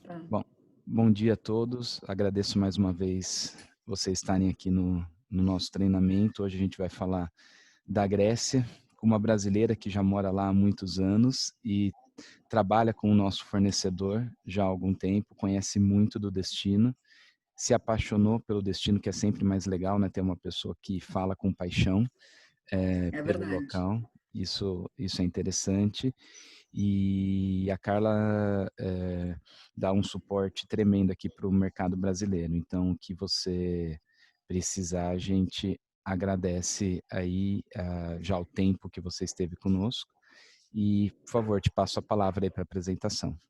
Tá. Bom, bom dia a todos. Agradeço mais uma vez vocês estarem aqui no nosso treinamento. Hoje a gente vai falar da Grécia, com uma brasileira que já mora lá há muitos anos e trabalha com o nosso fornecedor já há algum tempo, conhece muito do destino, se apaixonou pelo destino, que é sempre mais legal, né? Ter uma pessoa que fala com paixão É pelo verdade. local. Isso é interessante. E a Carla dá um suporte tremendo aqui para o mercado brasileiro. Então, o que você precisar, a gente agradece aí já o tempo que você esteve conosco. E, por favor, te passo a palavra aí para a apresentação.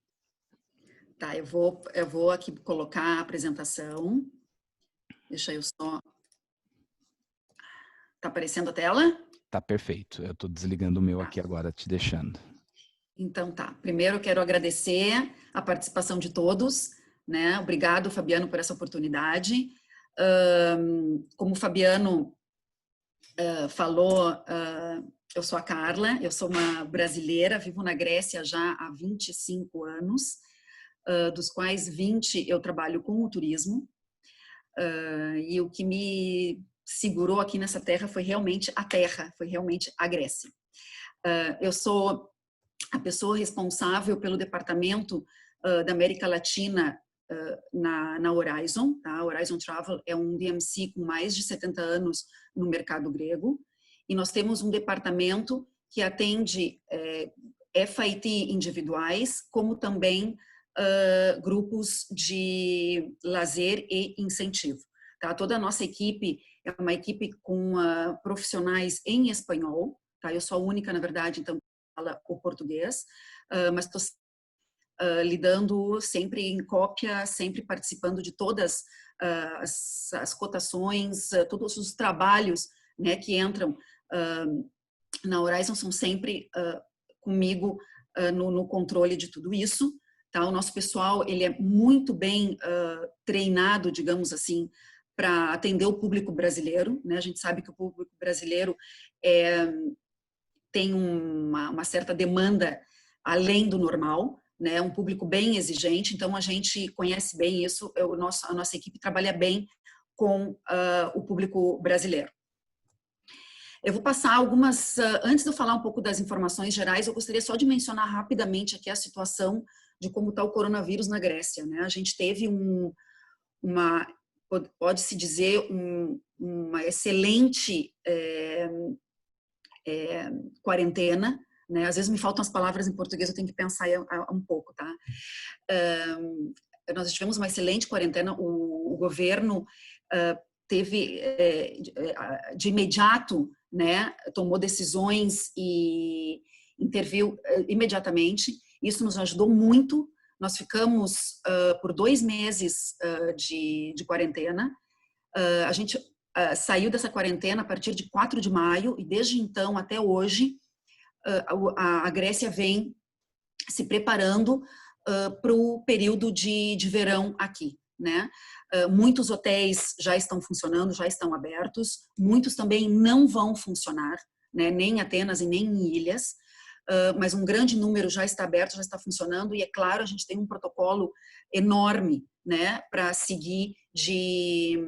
Tá, eu vou aqui colocar a apresentação. Deixa eu só. Tá aparecendo a tela? Tá perfeito. Eu estou desligando o meu Tá. aqui agora, te deixando. Então tá. Primeiro eu quero agradecer a participação de todos, né? Obrigado, Fabiano, por essa oportunidade. Como o Fabiano falou, eu sou a Carla, eu sou uma brasileira, vivo na Grécia já há 25 anos, dos quais 20 eu trabalho com o turismo. E o que me segurou aqui nessa terra foi realmente a terra, foi realmente a Grécia. Eu sou a pessoa responsável pelo departamento da América Latina na Horizon. Tá? A Horizon Travel é um DMC com mais de 70 anos no mercado grego, e nós temos um departamento que atende FIT individuais, como também grupos de lazer e incentivo. Tá? Toda a nossa equipe é uma equipe com profissionais em espanhol. Tá? Eu sou a única, na verdade, então, que fala o português, mas estou lidando sempre em cópia, sempre participando de todas as cotações, todos os trabalhos, né, que entram na Horizon são sempre comigo no controle de tudo isso. Tá? O nosso pessoal ele é muito bem treinado, digamos assim, para atender o público brasileiro. Né? A gente sabe que o público brasileiro tem uma certa demanda além do normal, né? Um público bem exigente, então a gente conhece bem isso, a nossa equipe trabalha bem com o público brasileiro. Eu vou passar algumas, antes de eu falar um pouco das informações gerais, eu gostaria só de mencionar rapidamente aqui a situação de como está o coronavírus na Grécia. Né? A gente teve pode-se dizer, uma excelente quarentena, né? Às vezes me faltam as palavras em português, eu tenho que pensar um pouco, tá? Nós tivemos uma excelente quarentena, o governo teve de imediato, né, tomou decisões e interviu imediatamente. Isso nos ajudou muito. Nós ficamos por 2 meses de quarentena. A gente saiu dessa quarentena a partir de 4 de maio e desde então até hoje a Grécia vem se preparando para o período de verão aqui, né? Muitos hotéis já estão funcionando, já estão abertos, muitos também não vão funcionar, né? Nem em Atenas e nem em ilhas, mas um grande número já está aberto, já está funcionando, e é claro, a gente tem um protocolo enorme, né, para seguir de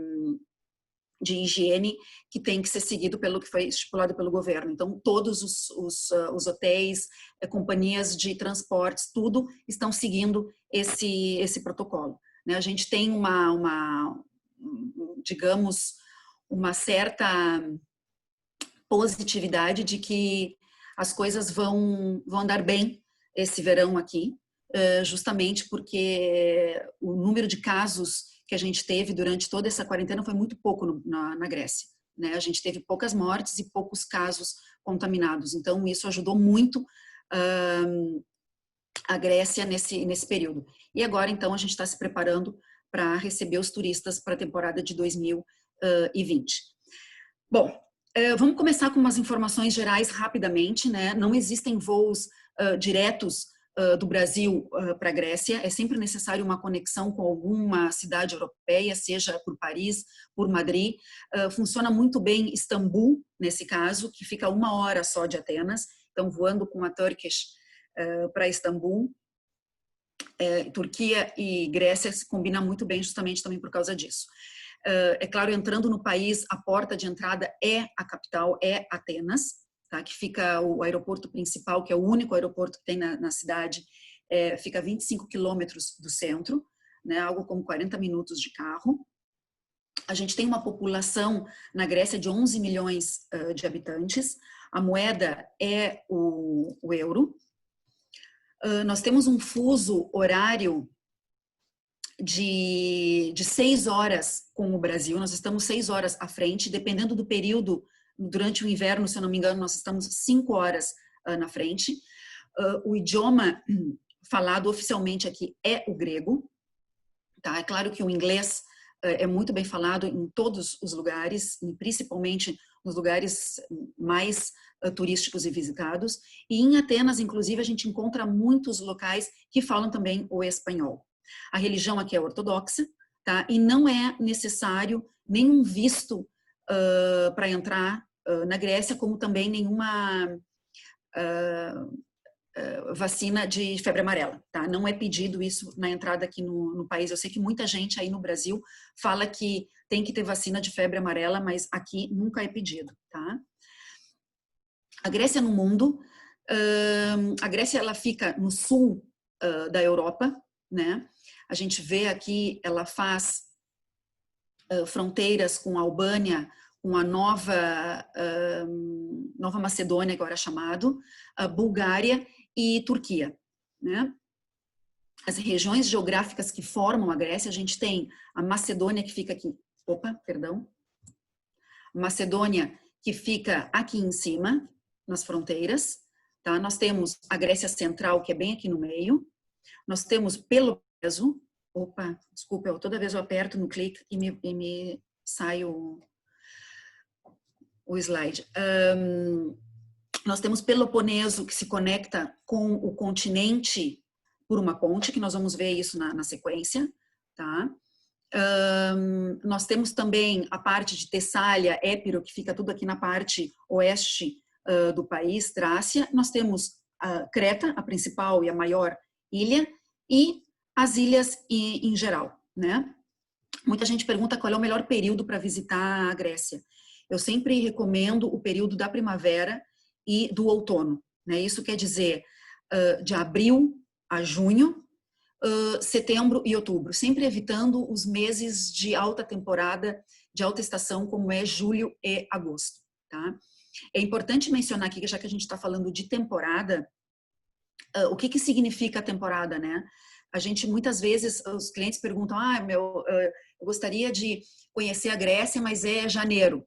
higiene que tem que ser seguido pelo que foi estipulado pelo governo. Então, todos os hotéis, companhias de transportes, tudo estão seguindo esse protocolo. Né? A gente tem digamos, uma certa positividade de que as coisas vão andar bem esse verão aqui, justamente porque o número de casos que a gente teve durante toda essa quarentena foi muito pouco na Grécia. Né? A gente teve poucas mortes e poucos casos contaminados. Então, isso ajudou muito a Grécia nesse período. E agora, então, a gente está se preparando para receber os turistas para a temporada de 2020. Bom, vamos começar com umas informações gerais rapidamente. Né? Não existem voos diretos do Brasil para a Grécia, é sempre necessário uma conexão com alguma cidade europeia, seja por Paris, por Madrid. Funciona muito bem Istambul, nesse caso, que fica 1 hora só de Atenas, então voando com a Turkish para Istambul. Turquia e Grécia se combinam muito bem justamente também por causa disso. É claro, entrando no país, a porta de entrada é a capital, é Atenas, tá? Que fica o aeroporto principal, que é o único aeroporto que tem na cidade, fica a 25 quilômetros do centro, né? Algo como 40 minutos de carro. A gente tem uma população na Grécia de 11 milhões de habitantes, a moeda é o euro. Nós temos um fuso horário de 6 horas com o Brasil, nós estamos 6 horas à frente, dependendo do período, durante o inverno, se eu não me engano, nós estamos 5 horas na frente. O idioma falado oficialmente aqui é o grego, tá? É claro que o inglês é muito bem falado em todos os lugares, e principalmente nos lugares mais turísticos e visitados, e em Atenas, inclusive, a gente encontra muitos locais que falam também o espanhol. A religião aqui é ortodoxa, tá? E não é necessário nenhum visto para entrar na Grécia, como também nenhuma vacina de febre amarela, tá? Não é pedido isso na entrada aqui no país. Eu sei que muita gente aí no Brasil fala que tem que ter vacina de febre amarela, mas aqui nunca é pedido, tá? A Grécia no mundo, a Grécia ela fica no sul da Europa, né? A gente vê aqui, ela faz fronteiras com a Albânia, com a Nova Macedônia, agora chamado, a Bulgária e Turquia, né? As regiões geográficas que formam a Grécia, a gente tem a Macedônia que fica aqui, Macedônia que fica aqui em cima, nas fronteiras, tá? Nós temos a Grécia Central, que é bem aqui no meio, nós temos Peloponeso, desculpa, toda vez eu aperto no clique e me sai o slide. Nós temos Peloponeso, que se conecta com o continente por uma ponte, que nós vamos ver isso na sequência, tá? Nós temos também a parte de Tessália, Épiro, que fica tudo aqui na parte oeste do país, Trácia. Nós temos Creta, a principal e a maior ilha, e as ilhas em geral, né? Muita gente pergunta qual é o melhor período para visitar a Grécia. Eu sempre recomendo o período da primavera e do outono, né? Isso quer dizer de abril a junho, setembro e outubro, sempre evitando os meses de alta temporada, de alta estação, como é julho e agosto, tá? É importante mencionar aqui, já que a gente está falando de temporada, o que significa a temporada, né? A gente, muitas vezes, os clientes perguntam, eu gostaria de conhecer a Grécia, mas é janeiro.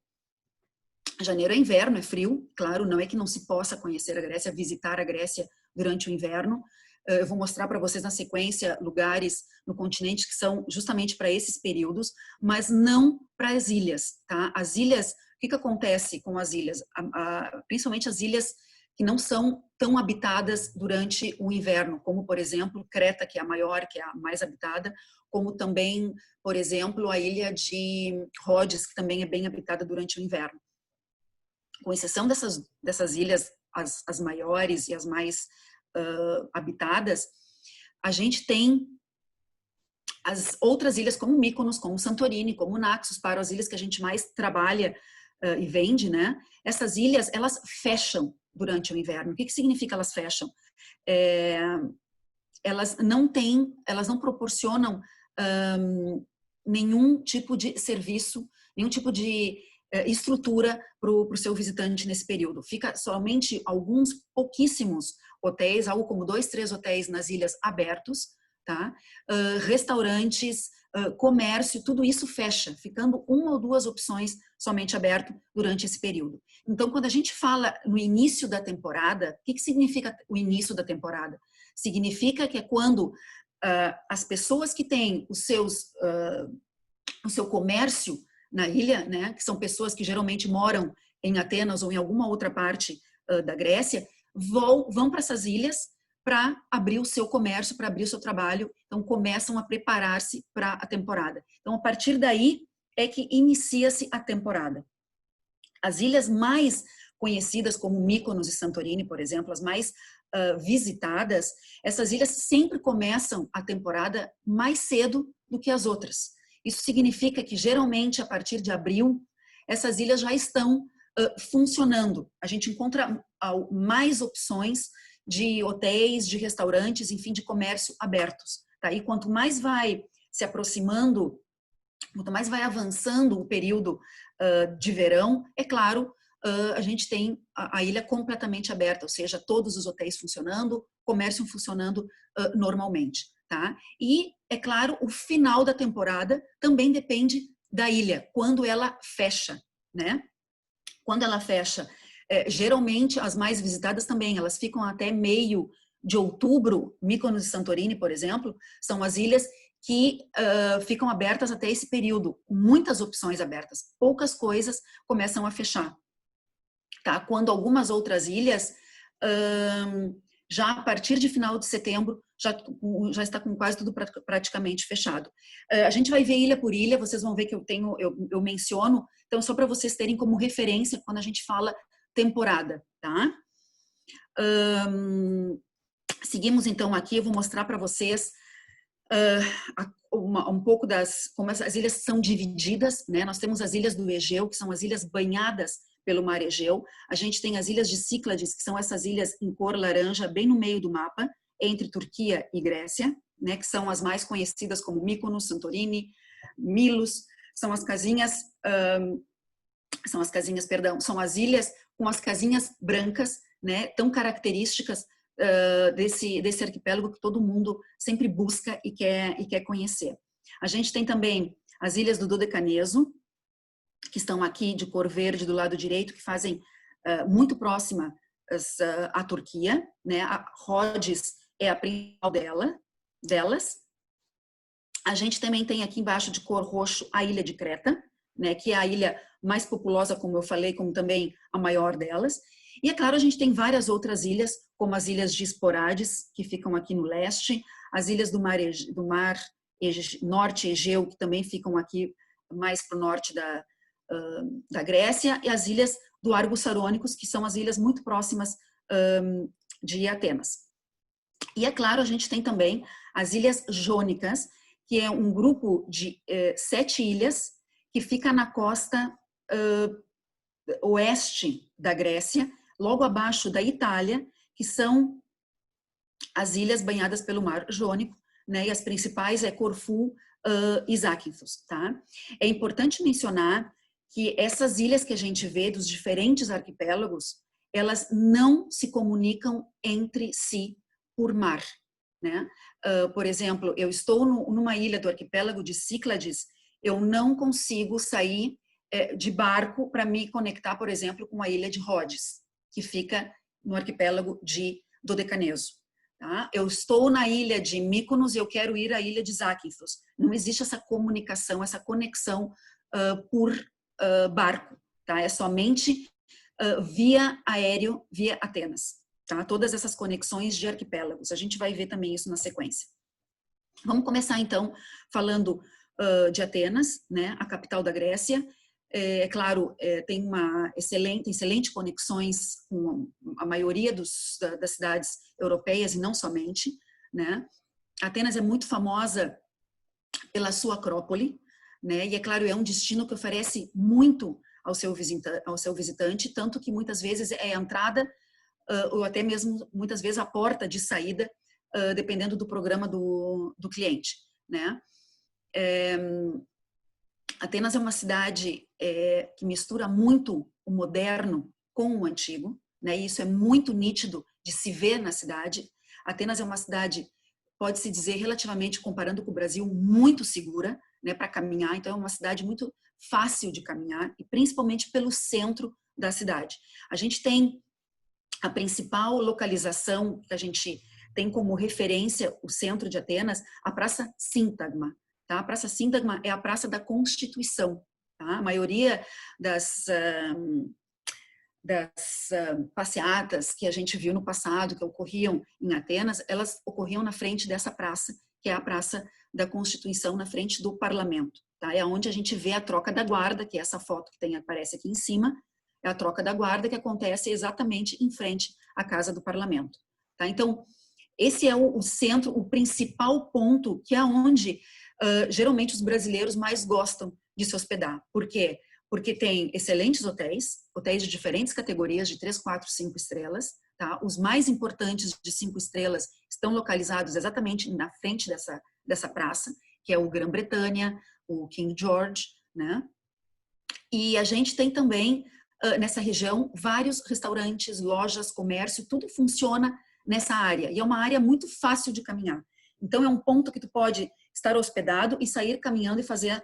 Janeiro é inverno, é frio, claro, não é que não se possa conhecer a Grécia, visitar a Grécia durante o inverno. Eu vou mostrar para vocês na sequência lugares no continente que são justamente para esses períodos, mas não para as ilhas, tá? As ilhas, o que acontece com as ilhas? Principalmente as ilhas que não são tão habitadas durante o inverno, como, por exemplo, Creta, que é a maior, que é a mais habitada, como também, por exemplo, a ilha de Rhodes, que também é bem habitada durante o inverno. Com exceção dessas ilhas, as maiores e as mais habitadas, a gente tem as outras ilhas como Mykonos, como Santorini, como Naxos, para as ilhas que a gente mais trabalha e vende, né? Essas ilhas, elas fecham durante o inverno. O que significa elas fecham? Elas não proporcionam nenhum tipo de serviço, nenhum tipo de estrutura para o seu visitante nesse período. Fica somente alguns pouquíssimos hotéis, algo como 2, 3 hotéis nas ilhas abertos, tá? Restaurantes, comércio, tudo isso fecha, ficando 1 ou 2 opções somente aberto durante esse período. Então, quando a gente fala no início da temporada, o que significa o início da temporada? Significa que é quando as pessoas que têm o seu comércio na ilha, né, que são pessoas que geralmente moram em Atenas ou em alguma outra parte da Grécia, vão para essas ilhas para abrir o seu comércio, para abrir o seu trabalho, então começam a preparar-se para a temporada. Então, a partir daí é que inicia-se a temporada. As ilhas mais conhecidas como Mykonos e Santorini, por exemplo, as mais visitadas, essas ilhas sempre começam a temporada mais cedo do que as outras. Isso significa que, geralmente, a partir de abril, essas ilhas já estão funcionando. A gente encontra mais opções de hotéis, de restaurantes, enfim, de comércio abertos. Tá? E quanto mais vai se aproximando, quanto mais vai avançando o período de verão, é claro, a gente tem a ilha completamente aberta, ou seja, todos os hotéis funcionando, comércio funcionando normalmente. Tá? E, é claro, o final da temporada também depende da ilha, quando ela fecha, né? Quando ela fecha, geralmente as mais visitadas também, elas ficam até meio de outubro. Mykonos e Santorini, por exemplo, são as ilhas que ficam abertas até esse período, muitas opções abertas, poucas coisas começam a fechar. Tá? Quando algumas outras ilhas, já a partir de final de setembro, já está com quase tudo praticamente fechado. A gente vai ver ilha por ilha, vocês vão ver que eu menciono, então só para vocês terem como referência quando a gente fala temporada, tá? Seguimos então aqui, eu vou mostrar para vocês um pouco como as ilhas são divididas, né? Nós temos as ilhas do Egeu, que são as ilhas banhadas pelo mar Egeu. A gente tem as ilhas de Cíclades, que são essas ilhas em cor laranja, bem no meio do mapa, entre Turquia e Grécia, né, que são as mais conhecidas como Mykonos, Santorini, Milos, são as ilhas com as casinhas brancas, né, tão características desse arquipélago que todo mundo sempre busca e quer conhecer. A gente tem também as ilhas do Dodecaneso, que estão aqui de cor verde do lado direito, que fazem muito próxima à Turquia, né, a Rhodes é a principal delas. A gente também tem aqui embaixo de cor roxo a ilha de Creta, né, que é a ilha mais populosa, como eu falei, como também a maior delas. E, é claro, a gente tem várias outras ilhas, como as ilhas de Esporades, que ficam aqui no leste, as ilhas do mar norte Egeu, que também ficam aqui mais para o norte da Grécia, e as ilhas do Argos Sarônicos, que são as ilhas muito próximas de Atenas. E, é claro, a gente tem também as Ilhas Jônicas, que é um grupo de 7 ilhas que fica na costa oeste da Grécia, logo abaixo da Itália, que são as ilhas banhadas pelo mar Jônico, né? E as principais é Corfu e Zakynthos, tá? É importante mencionar que essas ilhas que a gente vê dos diferentes arquipélagos, elas não se comunicam entre si por mar, né? Por exemplo, eu estou numa ilha do arquipélago de Cíclades, eu não consigo sair de barco para me conectar, por exemplo, com a ilha de Rhodes, que fica no arquipélago de Dodecaneso. Tá? Eu estou na ilha de Mykonos e eu quero ir à ilha de Zakynthos. Não existe essa comunicação, essa conexão por barco. Tá? É somente via aéreo, via Atenas. Tá? Todas essas conexões de arquipélagos. A gente vai ver também isso na sequência. Vamos começar, então, falando de Atenas, né? A capital da Grécia. É claro, tem excelente conexões com a maioria das cidades europeias e não somente, né? Atenas é muito famosa pela sua Acrópole, né? E, é claro, é um destino que oferece muito ao seu visitante, tanto que muitas vezes é a entrada ou até mesmo muitas vezes a porta de saída, dependendo do programa do cliente, né? Atenas é uma cidade que mistura muito o moderno com o antigo, né? E isso é muito nítido de se ver na cidade. Atenas é uma cidade, pode-se dizer, relativamente, comparando com o Brasil, muito segura, né, para caminhar. Então, é uma cidade muito fácil de caminhar, e principalmente pelo centro da cidade. A gente tem a principal localização que a gente tem como referência o centro de Atenas, a Praça Síntagma. Tá? A Praça Síntagma é a Praça da Constituição. Tá? A maioria das passeatas que a gente viu no passado, que ocorriam em Atenas, elas ocorriam na frente dessa praça, que é a Praça da Constituição, na frente do Parlamento. Tá? É onde a gente vê a troca da guarda, que é essa foto que aparece aqui em cima, é a troca da guarda que acontece exatamente em frente à Casa do Parlamento. tá? Então, esse é o centro, o principal ponto, que é onde geralmente os brasileiros mais gostam de se hospedar. Por quê? Porque tem excelentes hotéis, hotéis de diferentes categorias, de 3, 4, 5 estrelas, tá? Os mais importantes de 5 estrelas estão localizados exatamente na frente dessa praça, que é o Grã-Bretanha, o King George, né? E a gente tem também, nessa região, vários restaurantes, lojas, comércio, tudo funciona nessa área. E é uma área muito fácil de caminhar. Então, é um ponto que tu pode estar hospedado e sair caminhando e fazer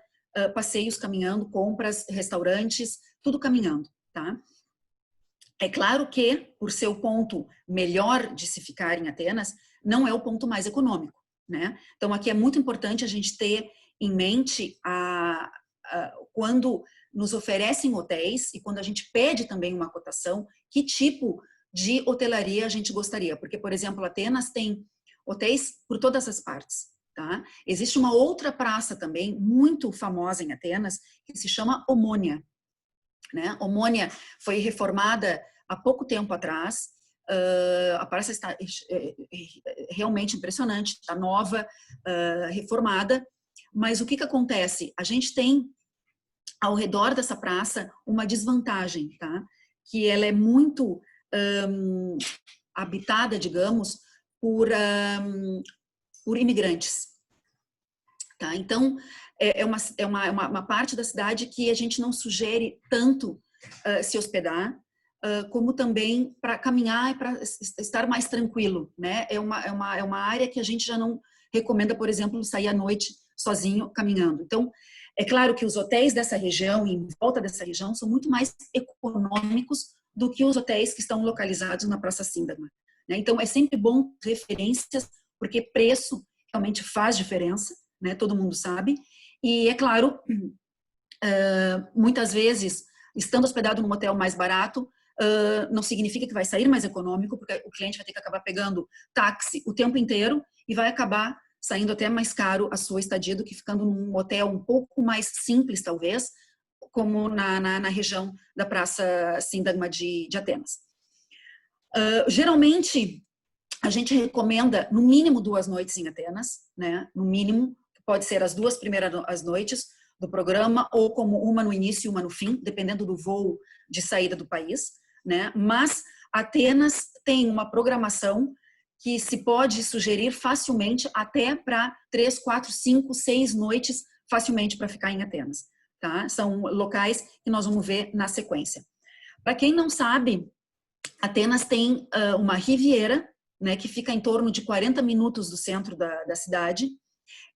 passeios caminhando, compras, restaurantes, tudo caminhando, tá? É claro que, por ser o ponto melhor de se ficar em Atenas, não é o ponto mais econômico, né? Então, aqui é muito importante a gente ter em mente quando nos oferecem hotéis e quando a gente pede também uma cotação, que tipo de hotelaria a gente gostaria. Porque, por exemplo, Atenas tem hotéis por todas as partes, tá? Existe uma outra praça também, muito famosa em Atenas, que se chama Omônia, né? Omônia foi reformada há pouco tempo atrás. A praça está realmente impressionante, está nova, reformada. Mas o que acontece? A gente tem ao redor dessa praça uma desvantagem, tá? Que ela é muito habitada, digamos, por imigrantes, tá? Então, é uma parte da cidade que a gente não sugere tanto se hospedar, como também para caminhar e para estar mais tranquilo, né? É uma área que a gente já não recomenda, por exemplo, sair à noite sozinho caminhando. Então, é claro que os hotéis dessa região e em volta dessa região são muito mais econômicos do que os hotéis que estão localizados na Praça Síntagma, né? Então, é sempre bom referências, porque preço realmente faz diferença, né? Todo mundo sabe. E, é claro, muitas vezes, estando hospedado num hotel mais barato, não significa que vai sair mais econômico, porque o cliente vai ter que acabar pegando táxi o tempo inteiro e vai acabar saindo até mais caro a sua estadia do que ficando num hotel um pouco mais simples, talvez, como na região da Praça Síntagma de Atenas. Geralmente, a gente recomenda, no mínimo, 2 noites em Atenas, né? No mínimo, pode ser as 2 primeiras noites do programa, ou como uma no início e uma no fim, dependendo do voo de saída do país, né? Mas Atenas tem uma programação que se pode sugerir facilmente até para 3, 4, 5, 6 noites facilmente para ficar em Atenas, tá? São locais que nós vamos ver na sequência. Para quem não sabe, Atenas tem uma riviera, né, que fica em torno de 40 minutos do centro da cidade.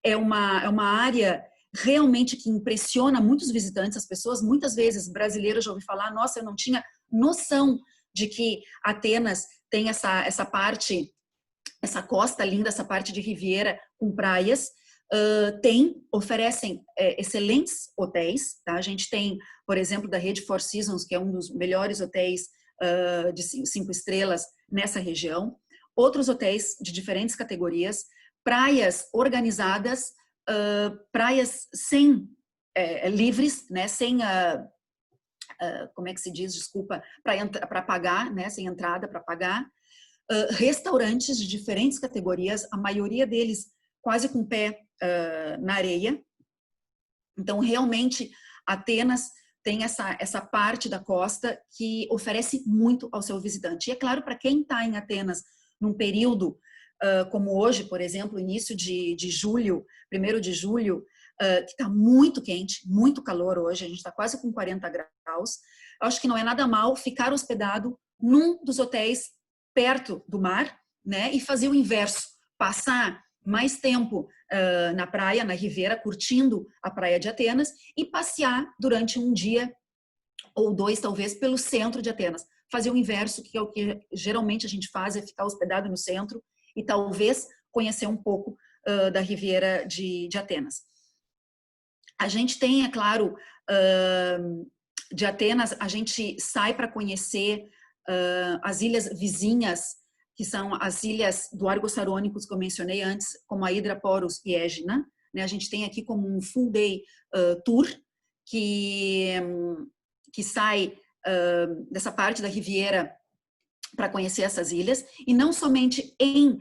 É uma área realmente que impressiona muitos visitantes. As pessoas, muitas vezes, brasileiras, já ouvi falar, nossa, eu não tinha noção de que Atenas tem essa parte, essa costa linda, essa parte de riviera com praias. Oferecem excelentes hotéis, tá? A gente tem, por exemplo, da rede Four Seasons, que é um dos melhores hotéis de 5 estrelas nessa região. Outros hotéis de diferentes categorias, praias organizadas, praias livres, né? Sem como é que se diz, desculpa, para pagar, né? Sem entrada para pagar. Restaurantes de diferentes categorias, a maioria deles quase com o pé na areia. Então, realmente, Atenas tem essa parte da costa que oferece muito ao seu visitante. E é claro, para quem está em Atenas num período como hoje, por exemplo, início de julho, 1º de julho, que está muito quente, muito calor hoje, a gente está quase com 40 graus, eu acho que não é nada mal ficar hospedado num dos hotéis perto do mar, né, e fazer o inverso, passar mais tempo na praia, na Riviera, curtindo a praia de Atenas e passear durante um dia ou 2, talvez, pelo centro de Atenas. Fazer o inverso, que é o que geralmente a gente faz, é ficar hospedado no centro e talvez conhecer um pouco da Riviera de Atenas. A gente tem, é claro, de Atenas, a gente sai para conhecer as ilhas vizinhas, que são as ilhas do Argos Sarônicos, que eu mencionei antes, como a Hidroporos e Aegina, né? A gente tem aqui como um full day tour, que sai dessa parte da Riviera para conhecer essas ilhas, e não somente em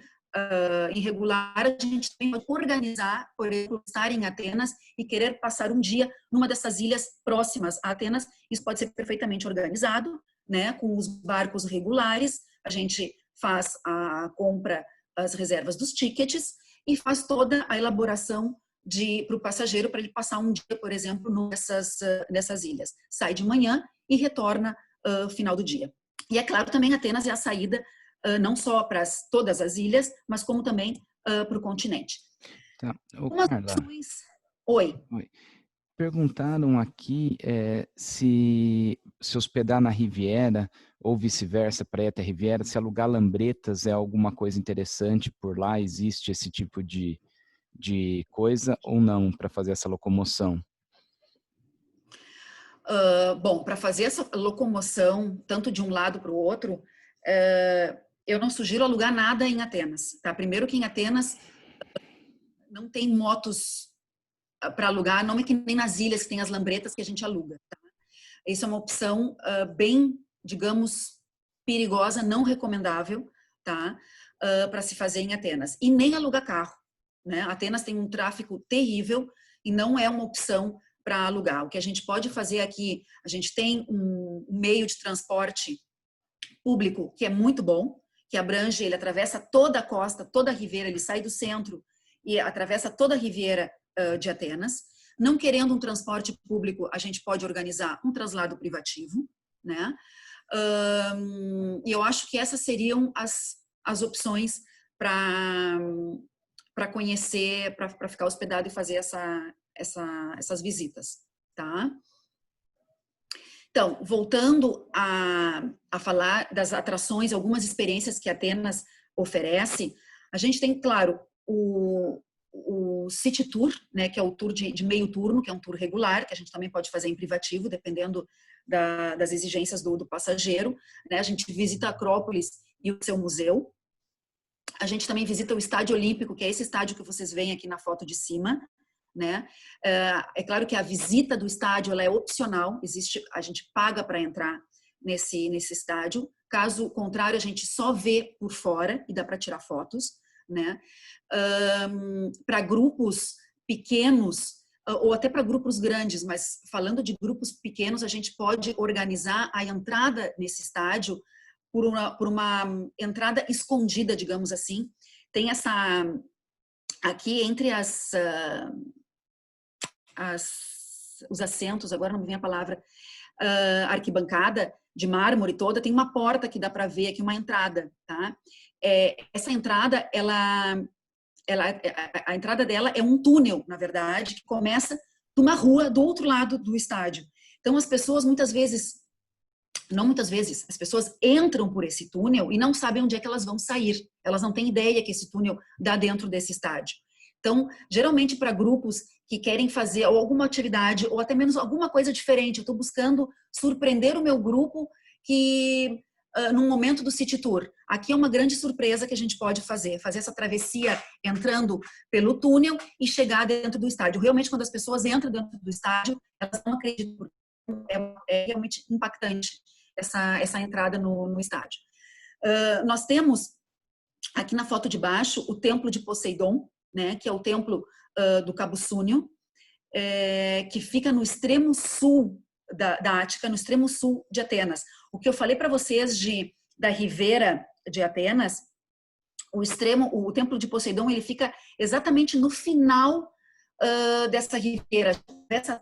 regular, a gente também pode organizar, por exemplo, estar em Atenas e querer passar um dia numa dessas ilhas próximas a Atenas. Isso pode ser perfeitamente organizado, né, com os barcos regulares. A gente faz a compra, as reservas dos tickets e faz toda a elaboração para o passageiro, para ele passar um dia, por exemplo, nessas ilhas. Sai de manhã e retorna no final do dia. E é claro, também Atenas é a saída não só para todas as ilhas, mas como também para o continente. Tá. Ô, Umas Carla, opções... Oi. perguntaram aqui se hospedar na Riviera ou vice-versa, Praia da Riviera, se alugar lambretas é alguma coisa interessante por lá, existe esse tipo de coisa ou não para fazer essa locomoção? Bom, para fazer essa locomoção, tanto de um lado para o outro, eu não sugiro alugar nada em Atenas. Tá? Primeiro que em Atenas não tem motos para alugar, não é que nem nas ilhas que tem as lambretas que a gente aluga. Tá? Isso é uma opção bem, digamos, perigosa, não recomendável, tá? Para se fazer em Atenas. E nem alugar carro. Né? Atenas tem um tráfego terrível e não é uma opção para alugar. O que a gente pode fazer aqui, a gente tem um meio de transporte público que é muito bom, que abrange, ele atravessa toda a costa, toda a Riviera, ele sai do centro e atravessa toda a Riviera de Atenas. Não querendo um transporte público, a gente pode organizar um traslado privativo, né? E eu acho que essas seriam as opções para conhecer, para ficar hospedado e fazer essas visitas, tá? Então, voltando a falar das atrações, algumas experiências que Atenas oferece, a gente tem, claro, o City Tour, né, que é o tour de meio turno, que é um tour regular, que a gente também pode fazer em privativo, dependendo das exigências do passageiro. Né? A gente visita a Acrópolis e o seu museu. A gente também visita o Estádio Olímpico, que é esse estádio que vocês veem aqui na foto de cima. Né? É claro que a visita do estádio ela é opcional, a gente paga para entrar nesse estádio. Caso contrário, a gente só vê por fora e dá para tirar fotos. Né? Para grupos pequenos ou até para grupos grandes, mas falando de grupos pequenos, a gente pode organizar a entrada nesse estádio por uma entrada escondida, digamos assim. Tem essa aqui entre os assentos, agora não me vem a palavra, arquibancada de mármore toda, tem uma porta que dá para ver aqui, uma entrada, tá? Essa entrada, a entrada dela é um túnel, na verdade, que começa de uma rua do outro lado do estádio. Então, as pessoas as pessoas entram por esse túnel e não sabem onde é que elas vão sair. Elas não têm ideia que esse túnel dá dentro desse estádio. Então, geralmente para grupos que querem fazer alguma atividade ou até menos alguma coisa diferente, eu estou buscando surpreender o meu grupo que num momento do City Tour. Aqui é uma grande surpresa que a gente pode fazer essa travessia entrando pelo túnel e chegar dentro do estádio. Realmente, quando as pessoas entram dentro do estádio, elas não acreditam, é realmente impactante essa entrada no estádio. Nós temos aqui na foto de baixo o Templo de Poseidon, né, que é o templo do Cabo Súnio, que fica no extremo sul da Ática, no extremo sul de Atenas. O que eu falei para vocês da Riviera de Atenas, o Templo de Poseidon, ele fica exatamente no final dessa Riviera,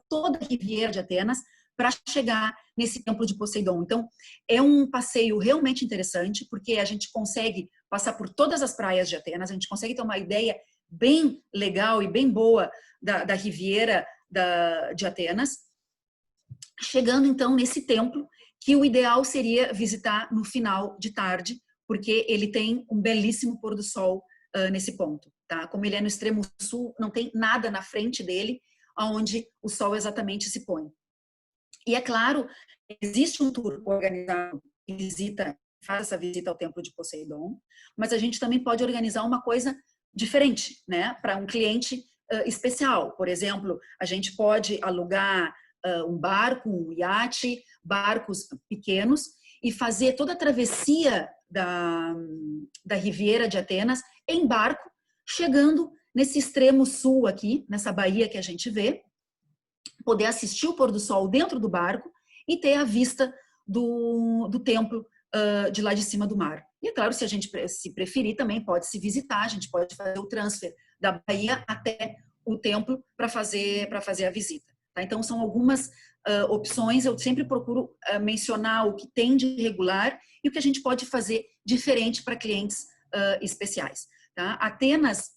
toda a Riviera de Atenas, para chegar nesse Templo de Poseidon. Então, é um passeio realmente interessante, porque a gente consegue passar por todas as praias de Atenas, a gente consegue ter uma ideia bem legal e bem boa da Riviera de Atenas, chegando então nesse templo, que o ideal seria visitar no final de tarde, porque ele tem um belíssimo pôr do sol nesse ponto. Tá? Como ele é no extremo sul, não tem nada na frente dele, onde o sol exatamente se põe. E é claro, existe um tour organizado que faz essa visita ao Templo de Poseidon, mas a gente também pode organizar uma coisa diferente, né, para um cliente especial. Por exemplo, a gente pode alugar um barco, um iate, barcos pequenos e fazer toda a travessia da Riviera de Atenas, em barco, chegando nesse extremo sul aqui, nessa baía que a gente vê, poder assistir o pôr do sol dentro do barco e ter a vista do templo de lá de cima do mar. E é claro, se a gente se preferir, também pode se visitar, a gente pode fazer o transfer da baía até o templo para fazer a visita. Tá? Então, são algumas opções. Eu sempre procuro mencionar o que tem de regular e o que a gente pode fazer diferente para clientes especiais. Tá? Atenas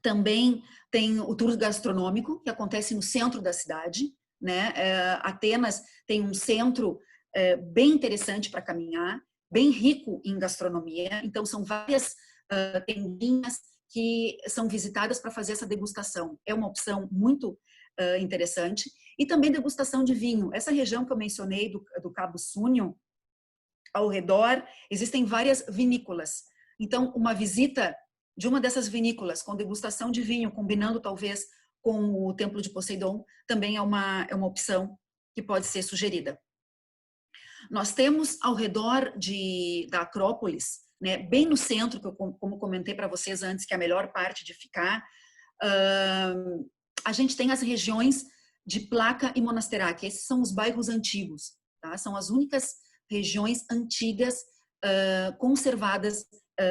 também tem o tour gastronômico, que acontece no centro da cidade, né? Atenas tem um centro bem interessante para caminhar, bem rico em gastronomia, então são várias tendinhas que são visitadas para fazer essa degustação. É uma opção muito interessante. E também degustação de vinho. Essa região que eu mencionei do Cabo Súnio, ao redor, existem várias vinícolas. Então, uma visita de uma dessas vinícolas com degustação de vinho, combinando talvez com o Templo de Poseidon, também é uma opção que pode ser sugerida. Nós temos ao redor da Acrópolis, né, bem no centro, que eu, como comentei para vocês antes, que é a melhor parte de ficar, a gente tem as regiões de Placa e Monasterá, que esses são os bairros antigos, tá? São as únicas regiões antigas conservadas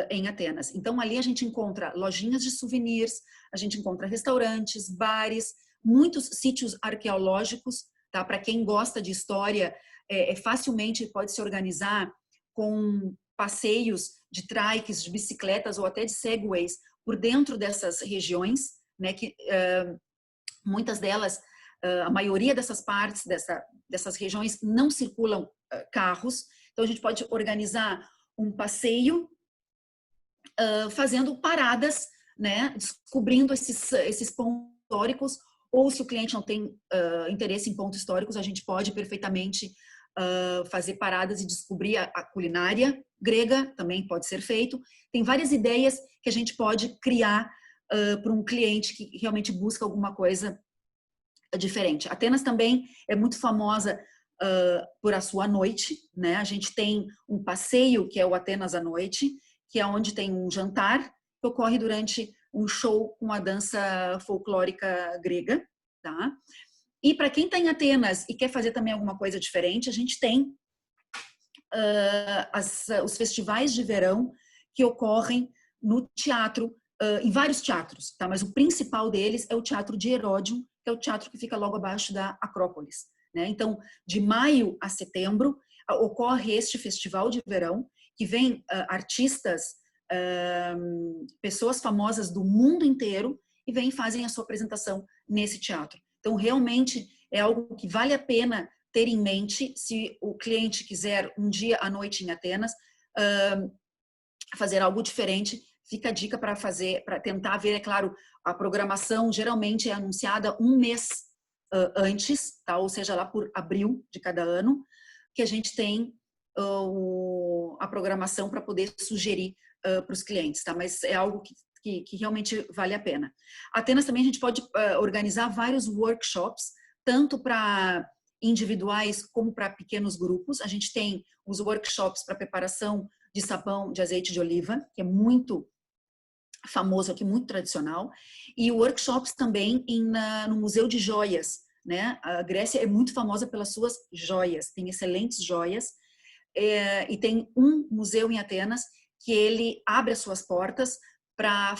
em Atenas. Então, ali a gente encontra lojinhas de souvenirs, a gente encontra restaurantes, bares, muitos sítios arqueológicos, tá? Para quem gosta de história, facilmente pode se organizar com passeios de trikes, de bicicletas ou até de segways por dentro dessas regiões, né? Que muitas delas, a maioria dessas partes, dessas regiões, não circulam carros. Então, a gente pode organizar um passeio fazendo paradas, né, descobrindo esses pontos históricos, ou se o cliente não tem interesse em pontos históricos, a gente pode perfeitamente fazer paradas e descobrir a culinária grega, também pode ser feito. Tem várias ideias que a gente pode criar para um cliente que realmente busca alguma coisa diferente. Atenas também é muito famosa por a sua noite, né? A gente tem um passeio que é o Atenas à Noite, que é onde tem um jantar que ocorre durante um show com a dança folclórica grega, tá? E para quem está em Atenas e quer fazer também alguma coisa diferente, a gente tem os festivais de verão que ocorrem no teatro, em vários teatros, tá? Mas o principal deles é o Teatro de Heródion, que é o teatro que fica logo abaixo da Acrópolis, né? Então, de maio a setembro, ocorre este festival de verão, que vem artistas, pessoas famosas do mundo inteiro e vêm e fazem a sua apresentação nesse teatro. Então, realmente é algo que vale a pena ter em mente se o cliente quiser um dia à noite em Atenas, fazer algo diferente. Fica a dica para tentar ver, é claro, a programação geralmente é anunciada um mês antes, tá? Ou seja, lá por abril de cada ano, que a gente tem a programação para poder sugerir para os clientes, tá? Mas é algo que realmente vale a pena. Atenas também a gente pode organizar vários workshops, tanto para individuais como para pequenos grupos. A gente tem os workshops para preparação de sabão de azeite de oliva, que é muito famoso aqui, muito tradicional, e workshops também no Museu de Joias, né? A Grécia é muito famosa pelas suas joias, tem excelentes joias, e tem um museu em Atenas que ele abre as suas portas para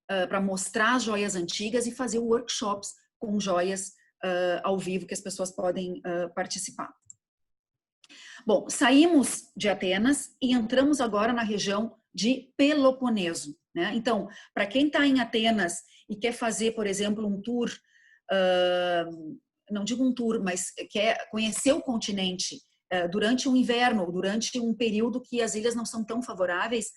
para mostrar as joias antigas e fazer workshops com joias ao vivo que as pessoas podem participar. Bom, saímos de Atenas e entramos agora na região de Peloponeso, né? Então, para quem está em Atenas e quer fazer, por exemplo, um tour, não digo um tour, mas quer conhecer o continente durante o inverno, durante um período que as ilhas não são tão favoráveis,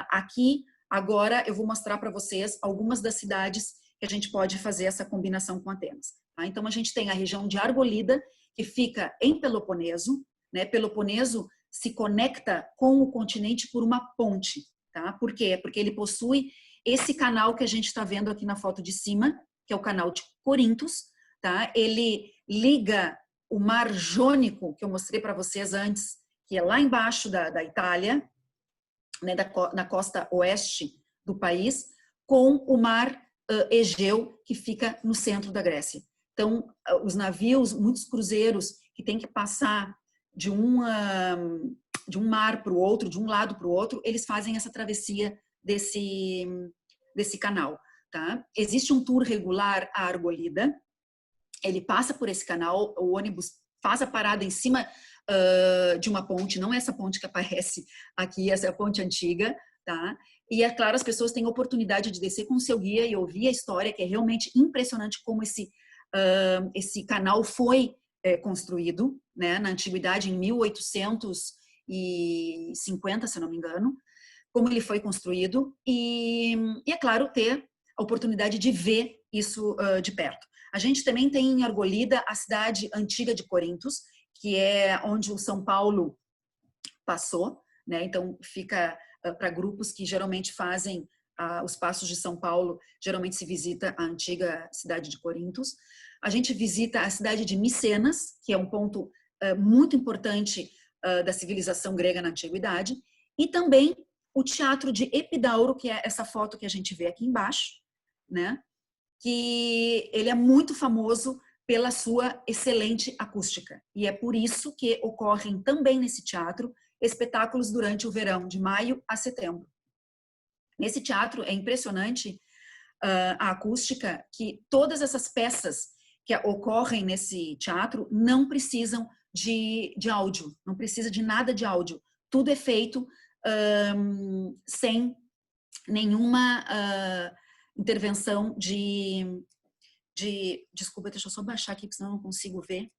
aqui, agora, eu vou mostrar para vocês algumas das cidades que a gente pode fazer essa combinação com Atenas. Tá? Então, a gente tem a região de Argolida, que fica em Peloponeso, né? Peloponeso se conecta com o continente por uma ponte, tá? Por quê? Porque ele possui esse canal que a gente está vendo aqui na foto de cima, que é o canal de Corintos, tá? Ele liga o Mar Jônico, que eu mostrei para vocês antes, que é lá embaixo da Itália, né, na costa oeste do país, com o mar Egeu, que fica no centro da Grécia. Então, os navios, muitos cruzeiros que têm que passar de um mar para o outro, de um lado para o outro, eles fazem essa travessia desse canal. Tá? Existe um tour regular à Argolida, ele passa por esse canal, o ônibus faz a parada em cima de uma ponte, não é essa ponte que aparece aqui, essa é a ponte antiga, tá? E é claro, as pessoas têm a oportunidade de descer com o seu guia e ouvir a história, que é realmente impressionante como esse canal foi construído, né? Na antiguidade, em 1850, se não me engano, como ele foi construído e é claro, ter a oportunidade de ver isso de perto. A gente também tem em Argolida a cidade antiga de Corintos, que é onde o São Paulo passou, né? Então fica para grupos que geralmente fazem os passos de São Paulo, geralmente se visita a antiga cidade de Corintos. A gente visita a cidade de Micenas, que é um ponto muito importante da civilização grega na antiguidade, e também o Teatro de Epidauro, que é essa foto que a gente vê aqui embaixo, né? Que ele é muito famoso pela sua excelente acústica. E é por isso que ocorrem também nesse teatro espetáculos durante o verão, de maio a setembro. Nesse teatro é impressionante a acústica, que todas essas peças que ocorrem nesse teatro não precisam de áudio, não precisa de nada de áudio. Tudo é feito sem nenhuma intervenção desculpa, deixa eu só baixar aqui, porque senão eu não consigo ver,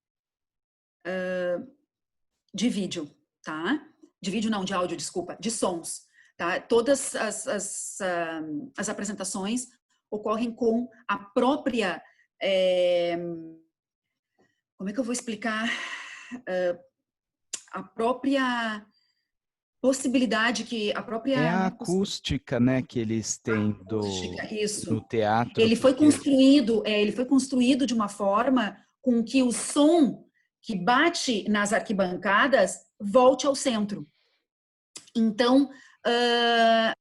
de vídeo, tá? De vídeo não, de áudio, desculpa, de sons, tá? Todas as apresentações ocorrem com a própria, como é que eu vou explicar? A própria possibilidade que a própria... É a acústica, né, que eles têm no teatro. Ele foi construído de uma forma com que o som que bate nas arquibancadas volte ao centro. Então,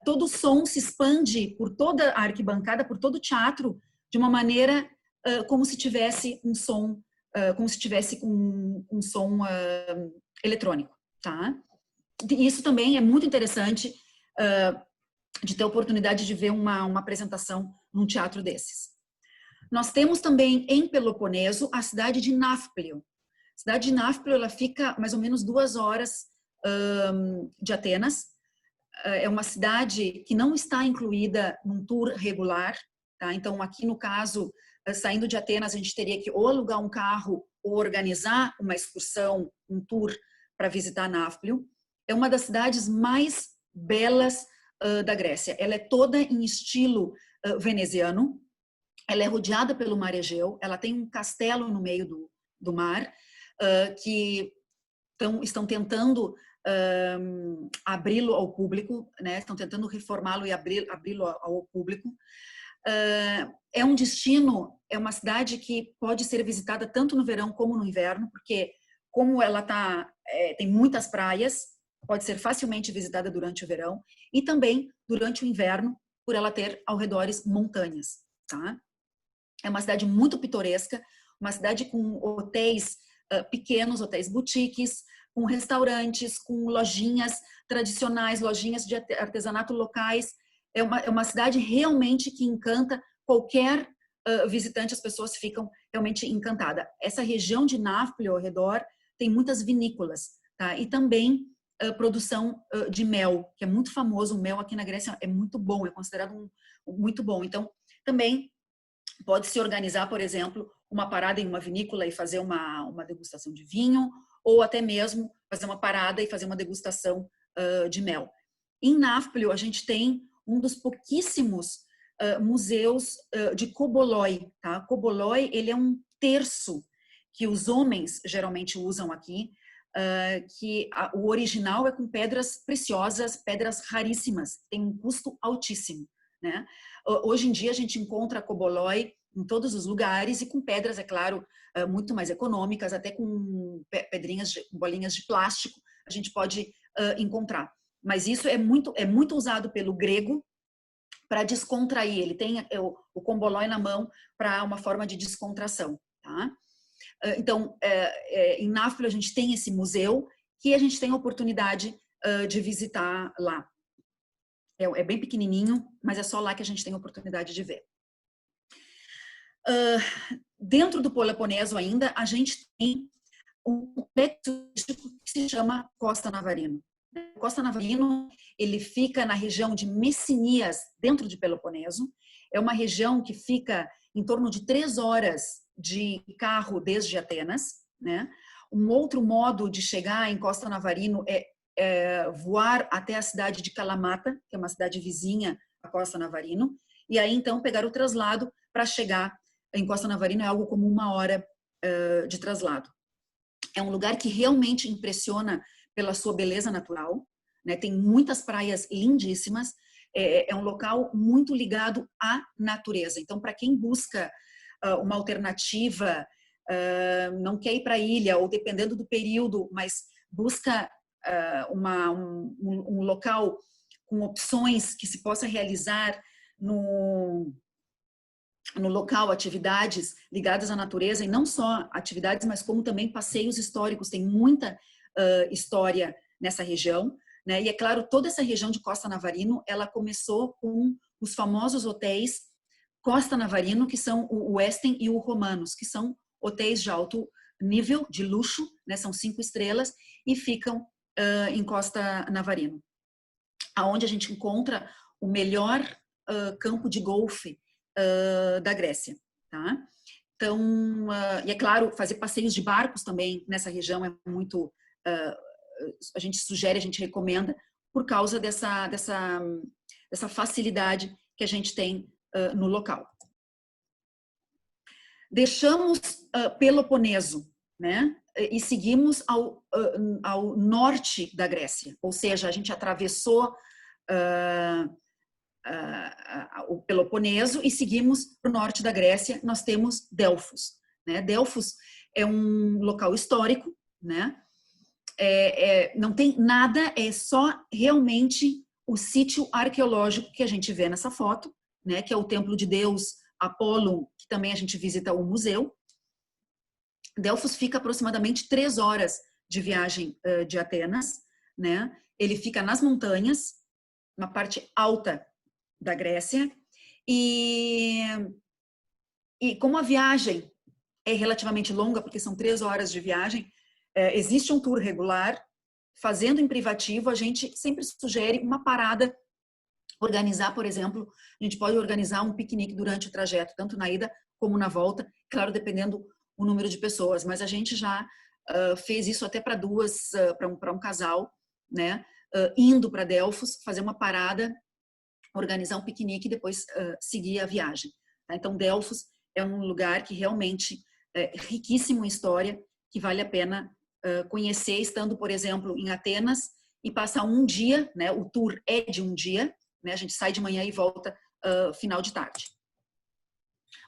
todo o som se expande por toda a arquibancada, por todo o teatro, de uma maneira como se tivesse um som, um som eletrônico, tá? Isso também é muito interessante de ter a oportunidade de ver uma apresentação num teatro desses. Nós temos também em Peloponeso a cidade de Nafplio. A cidade de Nafplio, ela fica mais ou menos 2 horas de Atenas. É uma cidade que não está incluída num tour regular, tá? Então, aqui no caso, saindo de Atenas, a gente teria que ou alugar um carro ou organizar uma excursão, um tour para visitar Nafplio. É uma das cidades mais belas da Grécia. Ela é toda em estilo veneziano. Ela é rodeada pelo mar Egeu. Ela tem um castelo no meio do mar que estão tentando abri-lo ao público, né? Estão tentando reformá-lo e abri-lo ao público. É um destino, é uma cidade que pode ser visitada tanto no verão como no inverno, porque como ela tem muitas praias, pode ser facilmente visitada durante o verão e também durante o inverno, por ela ter ao redor montanhas, tá? É uma cidade muito pitoresca, uma cidade com hotéis pequenos, hotéis boutiques, com restaurantes, com lojinhas tradicionais, lojinhas de artesanato locais. É uma cidade realmente que encanta qualquer visitante, as pessoas ficam realmente encantadas. Essa região de Nafplio ao redor tem muitas vinícolas, tá? E também produção de mel, que é muito famoso. O mel aqui na Grécia é muito bom, é considerado muito bom. Então, também pode se organizar, por exemplo, uma parada em uma vinícola e fazer uma degustação de vinho, ou até mesmo fazer uma parada e fazer uma degustação de mel. Em Nafplio, a gente tem um dos pouquíssimos museus de coboloi, tá? Coboloi, ele é um terço que os homens geralmente usam aqui, que o original é com pedras preciosas, pedras raríssimas, tem um custo altíssimo, né? Hoje em dia a gente encontra coboloi em todos os lugares e com pedras, é claro, muito mais econômicas, até com pedrinhas, bolinhas de plástico, a gente pode encontrar. Mas isso é muito usado pelo grego para descontrair. Ele tem o comboloi na mão para uma forma de descontração. Tá? Então, em Nápoles a gente tem esse museu que a gente tem a oportunidade de visitar lá. É bem pequenininho, mas é só lá que a gente tem a oportunidade de ver. Dentro do Peloponeso ainda, a gente tem um complexo que se chama Costa Navarino. O Costa Navarino, ele fica na região de Messinias, dentro de Peloponeso. É uma região que fica em torno de 3 horas de carro desde Atenas, né? Um outro modo de chegar em Costa Navarino é voar até a cidade de Kalamata, que é uma cidade vizinha à Costa Navarino, e aí então pegar o traslado para chegar em Costa Navarino. É algo como 1 hora de traslado. É um lugar que realmente impressiona pela sua beleza natural, né? Tem muitas praias lindíssimas, é um local muito ligado à natureza. Então, para quem busca uma alternativa, não quer ir para a ilha, ou dependendo do período, mas busca um local com opções que se possa realizar no local, atividades ligadas à natureza, e não só atividades, mas como também passeios históricos. Tem muita história nessa região, né? E é claro, toda essa região de Costa Navarino, ela começou com os famosos hotéis Costa Navarino, que são o Westin e o Romanos, que são hotéis de alto nível, de luxo, né? São 5 estrelas e ficam em Costa Navarino, aonde a gente encontra o melhor campo de golfe da Grécia, tá? Então, e é claro, fazer passeios de barcos também nessa região é muito, a gente sugere, a gente recomenda, por causa dessa facilidade que a gente tem no local. Deixamos Peloponeso, né? E seguimos ao norte da Grécia, ou seja, a gente atravessou o Peloponeso e seguimos para o norte da Grécia. Nós temos Delfos, né? Delfos é um local histórico, né? Não tem nada, é só realmente o sítio arqueológico que a gente vê nessa foto, né? Que é o templo de Deus Apolo, que também a gente visita o museu. Delfos fica aproximadamente 3 horas de viagem de Atenas, né? Ele fica nas montanhas, na parte alta da Grécia, e como a viagem é relativamente longa, porque são 3 horas de viagem, existe um tour regular. Fazendo em privativo, a gente sempre sugere uma parada, organizar, por exemplo, a gente pode organizar um piquenique durante o trajeto, tanto na ida como na volta, claro, dependendo o número de pessoas, mas a gente já fez isso até para para um casal, né? Indo para Delfos, fazer uma parada, organizar um piquenique e depois seguir a viagem. Tá? Então, Delfos é um lugar que realmente é riquíssimo em história, que vale a pena conhecer, estando, por exemplo, em Atenas, e passar um dia, né? O tour é de um dia, né? A gente sai de manhã e volta final de tarde.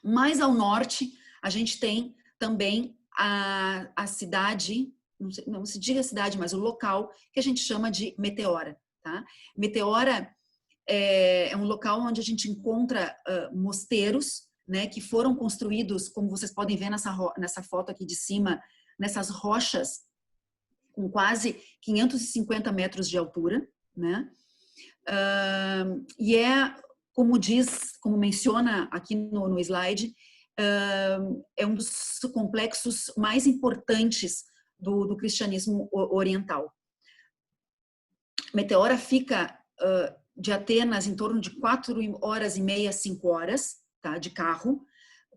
Mais ao norte, a gente tem também a cidade, não se diga cidade, mas o local que a gente chama de Meteora. Tá? Meteora é um local onde a gente encontra mosteiros, né, que foram construídos, como vocês podem ver nessa foto aqui de cima, nessas rochas com quase 550 metros de altura, né? E como menciona aqui no slide, é um dos complexos mais importantes do cristianismo oriental. Meteora fica de Atenas em torno de 4 horas e meia, 5 horas, tá, de carro.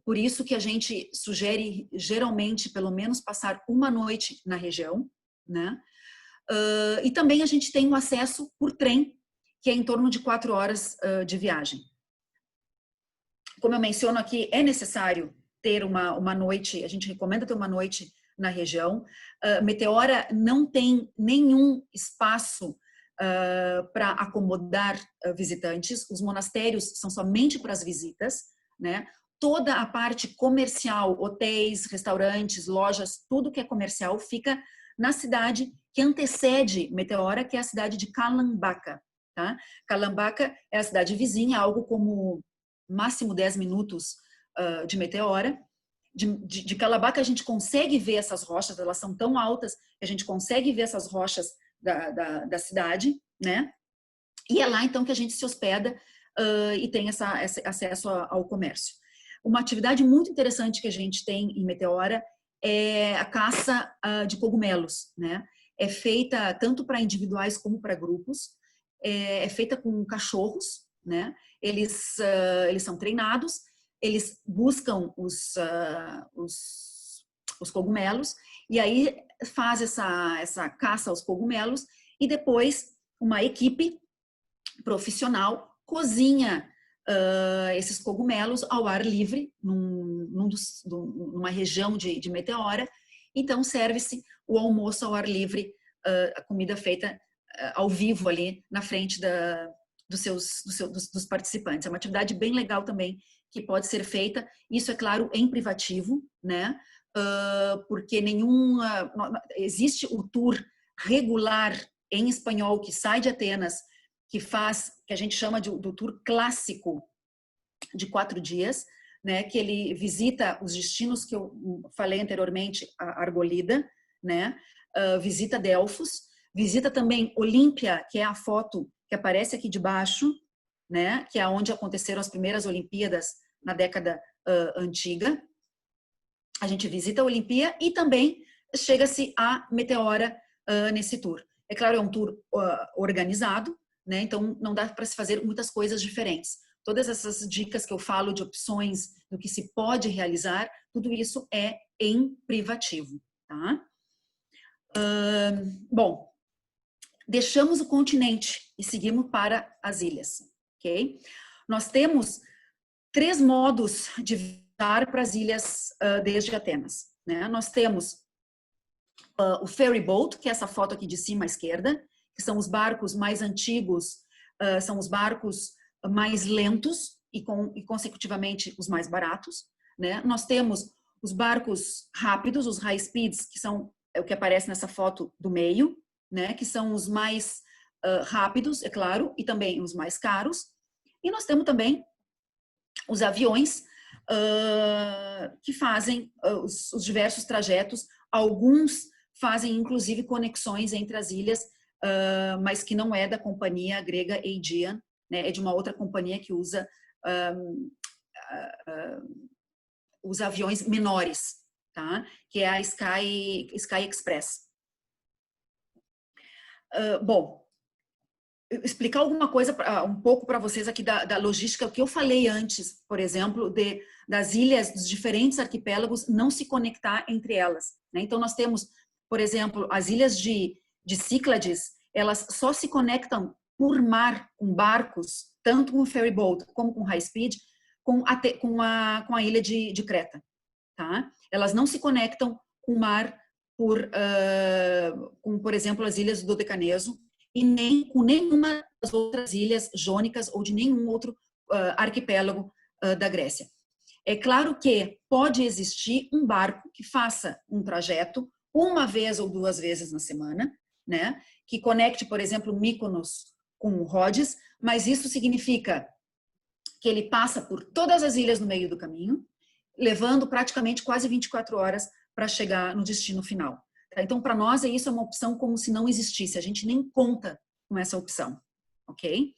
Por isso que a gente sugere, geralmente, pelo menos passar uma noite na região, né? E também a gente tem o acesso por trem, que é em torno de 4 horas de viagem. Como eu menciono aqui, é necessário ter uma noite, a gente recomenda ter uma noite na região. Meteora não tem nenhum espaço para acomodar visitantes. Os monastérios são somente para as visitas, né? Toda a parte comercial, hotéis, restaurantes, lojas, tudo que é comercial fica na cidade que antecede Meteora, que é a cidade de Calambaka. Tá? Calambaka é a cidade vizinha, algo como máximo 10 minutos de Meteora. De Calambaka a gente consegue ver essas rochas, elas são tão altas que a gente consegue ver essas rochas da cidade, né? E é lá então que a gente se hospeda e tem esse acesso ao comércio. Uma atividade muito interessante que a gente tem em Meteora é a caça de cogumelos, né? É feita tanto para individuais como para grupos, é feita com cachorros, né? Eles são treinados, eles buscam os cogumelos e aí faz essa caça aos cogumelos e depois uma equipe profissional cozinha esses cogumelos ao ar livre numa região de Meteora. Então serve-se o almoço ao ar livre, a comida feita ao vivo ali na frente dos participantes. É uma atividade bem legal também que pode ser feita, isso é claro em privativo, né? Porque existe o tour regular em espanhol que sai de Atenas, que a gente chama do tour clássico de 4 dias, né? Que ele visita os destinos que eu falei anteriormente, a Argolida, né? Visita Delfos, visita também Olímpia, que é a foto que aparece aqui de baixo, né? Que é onde aconteceram as primeiras Olimpíadas na década antiga. A gente visita a Olimpíada e também chega-se a Meteora nesse tour. É claro, é um tour organizado, né? Então não dá para se fazer muitas coisas diferentes. Todas essas dicas que eu falo de opções do que se pode realizar, tudo isso é em privativo, tá? Bom, deixamos o continente e seguimos para as ilhas, ok? Nós temos 3 modos de viajar para as ilhas desde Atenas, né? Nós temos o ferry boat, que é essa foto aqui de cima à esquerda, que são os barcos mais antigos, são os barcos mais lentos e consecutivamente os mais baratos, né? Nós temos os barcos rápidos, os high speeds, que são o que aparece nessa foto do meio, né? Que são os mais rápidos, é claro, e também os mais caros. E nós temos também os aviões que fazem os diversos trajetos. Alguns fazem inclusive conexões entre as ilhas, mas que não é da companhia grega Aegean, né? É de uma outra companhia que usa os aviões menores, tá? Que é a Sky Express. Bom, explicar alguma coisa um pouco para vocês aqui da logística, o que eu falei antes, por exemplo, das ilhas, dos diferentes arquipélagos não se conectar entre elas, né? Então nós temos, por exemplo, as ilhas de Cíclades, elas só se conectam por mar com barcos, tanto com o ferry boat como com high speed, com a ilha de Creta, tá? Elas não se conectam com o mar por exemplo, as ilhas do Dodecaneso, e nem com nenhuma das outras ilhas jônicas ou de nenhum outro arquipélago da Grécia. É claro que pode existir um barco que faça um trajeto 1 vez ou 2 vezes na semana, né? Que conecte, por exemplo, Mykonos com Rhodes, mas isso significa que ele passa por todas as ilhas no meio do caminho, levando praticamente quase 24 horas para chegar no destino final. Então, para nós, isso é uma opção como se não existisse. A gente nem conta com essa opção, ok?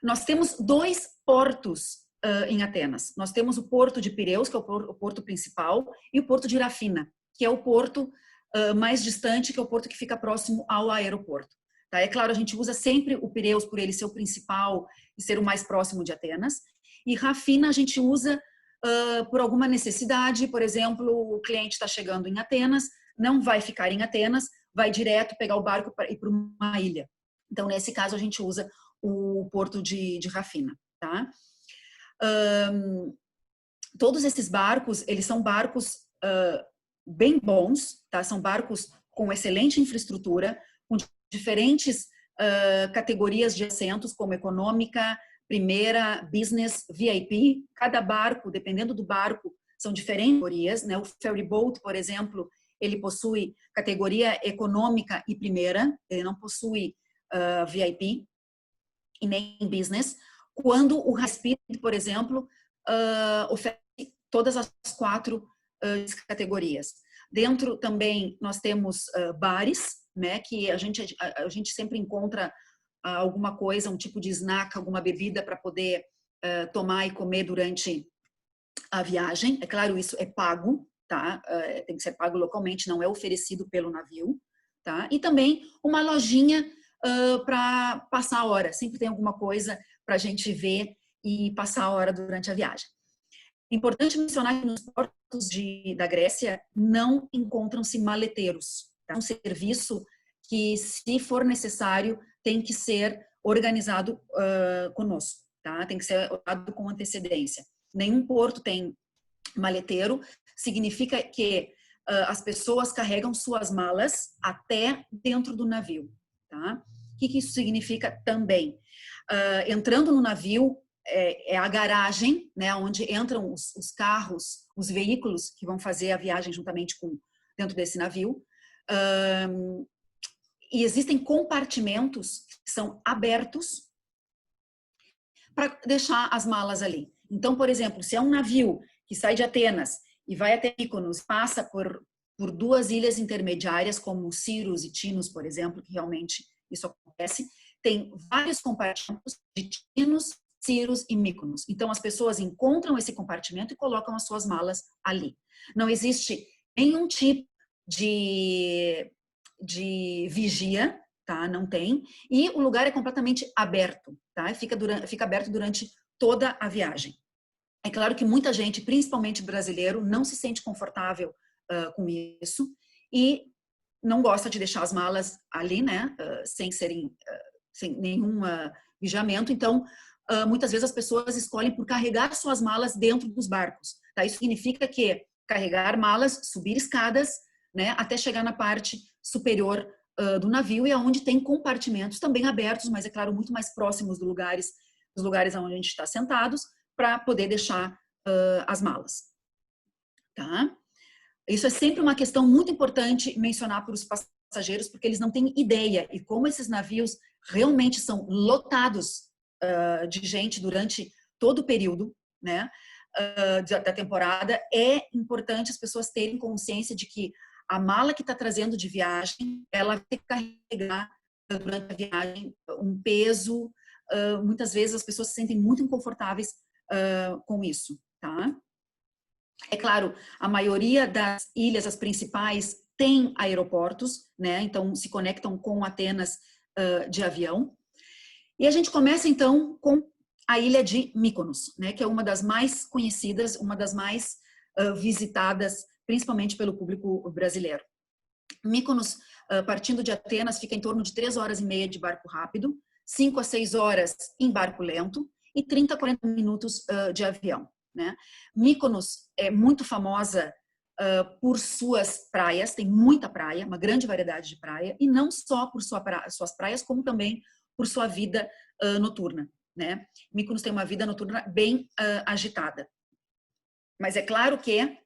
Nós temos 2 portos em Atenas. Nós temos o porto de Pireus, que é o porto principal, e o porto de Irafina, que é o porto mais distante, que é o porto que fica próximo ao aeroporto. Tá? É claro, a gente usa sempre o Pireus por ele ser o principal e ser o mais próximo de Atenas. E Rafina a gente usa por alguma necessidade, por exemplo, o cliente está chegando em Atenas, não vai ficar em Atenas, vai direto pegar o barco para ir para uma ilha. Então, nesse caso, a gente usa o porto de Rafina, tá? Todos esses barcos, eles são barcos bem bons, tá? São barcos com excelente infraestrutura, com diferentes categorias de assentos, como econômica, primeira, business, VIP. Cada barco, dependendo do barco, são diferentes categorias, né? O ferry boat, por exemplo, ele possui categoria econômica e primeira, ele não possui VIP e nem business, quando o High Speed, por exemplo, oferece todas as 4 categorias. Dentro também nós temos bares, né, que a gente sempre encontra alguma coisa, um tipo de snack, alguma bebida para poder tomar e comer durante a viagem. É claro, isso é pago, tá? Tem que ser pago localmente, não é oferecido pelo navio, tá? E também uma lojinha para passar a hora. Sempre tem alguma coisa para a gente ver e passar a hora durante a viagem. Importante mencionar que nos portos da Grécia não encontram-se maleteiros. É um serviço que, se for necessário, tem que ser organizado conosco, tá? Tem que ser organizado com antecedência. Nenhum porto tem maleteiro, significa que as pessoas carregam suas malas até dentro do navio, tá? O que isso significa também? Entrando no navio, é a garagem, né, onde entram os carros, os veículos que vão fazer a viagem juntamente com dentro desse navio. E existem compartimentos que são abertos para deixar as malas ali. Então, por exemplo, se é um navio que sai de Atenas e vai até Mykonos, passa por 2 ilhas intermediárias, como Siros e Tinos, por exemplo, que realmente isso acontece, tem vários compartimentos de Tinos, Siros e Mykonos. Então, as pessoas encontram esse compartimento e colocam as suas malas ali. Não existe nenhum tipo de vigia, tá? Não tem. E o lugar é completamente aberto, tá? Fica aberto durante toda a viagem. É claro que muita gente, principalmente brasileiro, não se sente confortável com isso e não gosta de deixar as malas ali, né? Sem nenhum vigiamento. Então, muitas vezes as pessoas escolhem por carregar suas malas dentro dos barcos. Tá? Isso significa que carregar malas, subir escadas, né, até chegar na parte superior do navio, e aonde tem compartimentos também abertos, mas é claro, muito mais próximos dos lugares onde a gente está sentados, para poder deixar as malas. Tá? Isso é sempre uma questão muito importante mencionar para os passageiros, porque eles não têm ideia, e como esses navios realmente são lotados de gente durante todo o período, né, da temporada, é importante as pessoas terem consciência de que a mala que está trazendo de viagem, ela tem que carregar durante a viagem um peso. Muitas vezes as pessoas se sentem muito inconfortáveis com isso, tá? É claro, a maioria das ilhas, as principais, tem aeroportos, né? Então se conectam com Atenas de avião. E a gente começa então com a ilha de Mykonos, né? Que é uma das mais conhecidas, uma das mais visitadas, principalmente pelo público brasileiro. Mykonos, partindo de Atenas, fica em torno de 3 horas e meia de barco rápido, 5 a 6 horas em barco lento e 30 a 40 minutos de avião, né? Mykonos é muito famosa por suas praias, tem muita praia, uma grande variedade de praia, e não só por suas praias, como também por sua vida noturna, né? Mykonos tem uma vida noturna bem agitada. Mas é claro que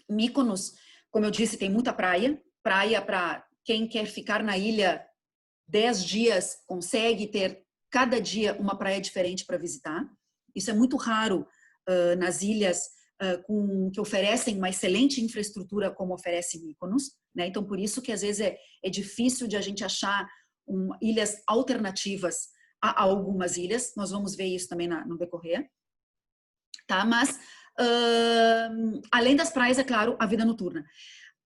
Mykonos, como eu disse, tem muita praia para quem quer ficar na ilha 10 dias, consegue ter cada dia uma praia diferente para visitar. Isso é muito raro nas ilhas que oferecem uma excelente infraestrutura como oferece Mykonos, né? Então, por isso que às vezes é difícil de a gente achar ilhas alternativas a algumas ilhas. Nós vamos ver isso também no decorrer, tá? Mas além das praias, é claro, a vida noturna.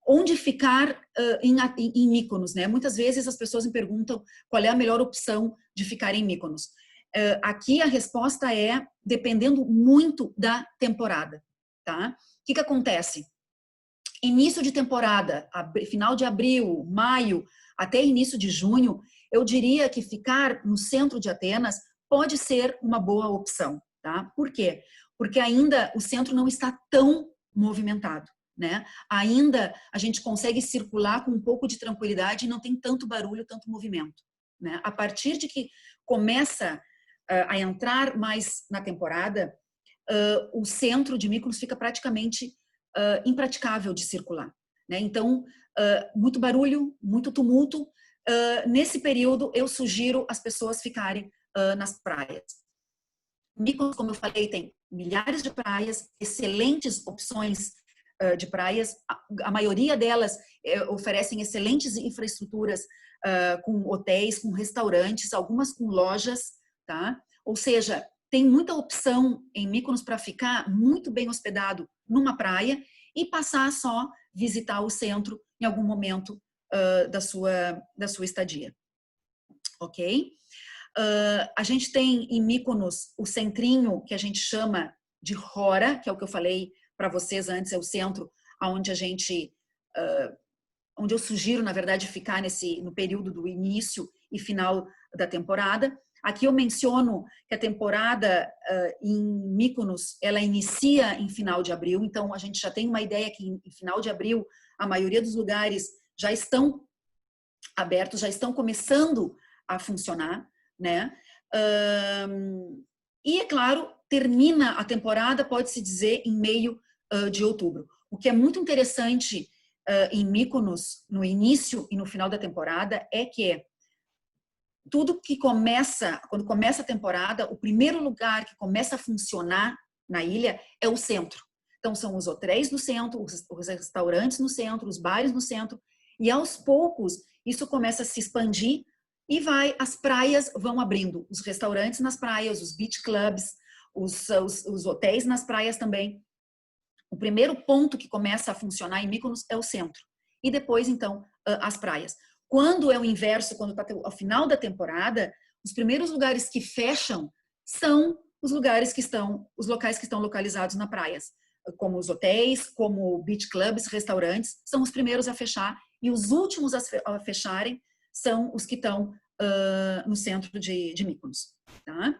Onde ficar em Mykonos, né? Muitas vezes as pessoas me perguntam qual é a melhor opção de ficar em Mykonos. Aqui a resposta é dependendo muito da temporada, tá? O que acontece? Início de temporada, final de abril, maio, até início de junho, eu diria que ficar no centro de Atenas pode ser uma boa opção, tá? Por quê? Porque ainda o centro não está tão movimentado, né? Ainda a gente consegue circular com um pouco de tranquilidade e não tem tanto barulho, tanto movimento, né? A partir de que começa a entrar mais na temporada, o centro de Mykonos fica praticamente impraticável de circular. né? Então, muito barulho, muito tumulto. Nesse período, eu sugiro as pessoas ficarem nas praias. Mykonos, como eu falei, tem milhares de praias, excelentes opções de praias. A maioria delas oferecem excelentes infraestruturas com hotéis, com restaurantes, algumas com lojas, tá? Ou seja, tem muita opção em Mykonos para ficar muito bem hospedado numa praia e passar só visitar o centro em algum momento da sua estadia, ok? A gente tem em Mykonos o centrinho que a gente chama de Hora, que é o que eu falei para vocês antes, é o centro onde onde eu sugiro, na verdade, ficar no período do início e final da temporada. Aqui eu menciono que a temporada em Mykonos, ela inicia em final de abril, então a gente já tem uma ideia que em final de abril a maioria dos lugares já estão abertos, já estão começando a funcionar, né? E, é claro, termina a temporada, pode-se dizer, em meio de outubro. O que é muito interessante em Mykonos, no início e no final da temporada, é que tudo que começa, quando começa a temporada, o primeiro lugar que começa a funcionar na ilha é o centro. Então, são os hotéis no centro, os restaurantes no centro, os bares no centro, e aos poucos isso começa a se expandir e as praias vão abrindo, os restaurantes nas praias, os beach clubs, os hotéis nas praias também. O primeiro ponto que começa a funcionar em Mykonos é o centro, e depois, então, as praias. Quando é o inverso, quando está ao final da temporada, os primeiros lugares que fecham são os locais que estão localizados na praias, como os hotéis, como beach clubs, restaurantes, são os primeiros a fechar, e os últimos a fecharem são os que estão no centro de Mykonos, tá?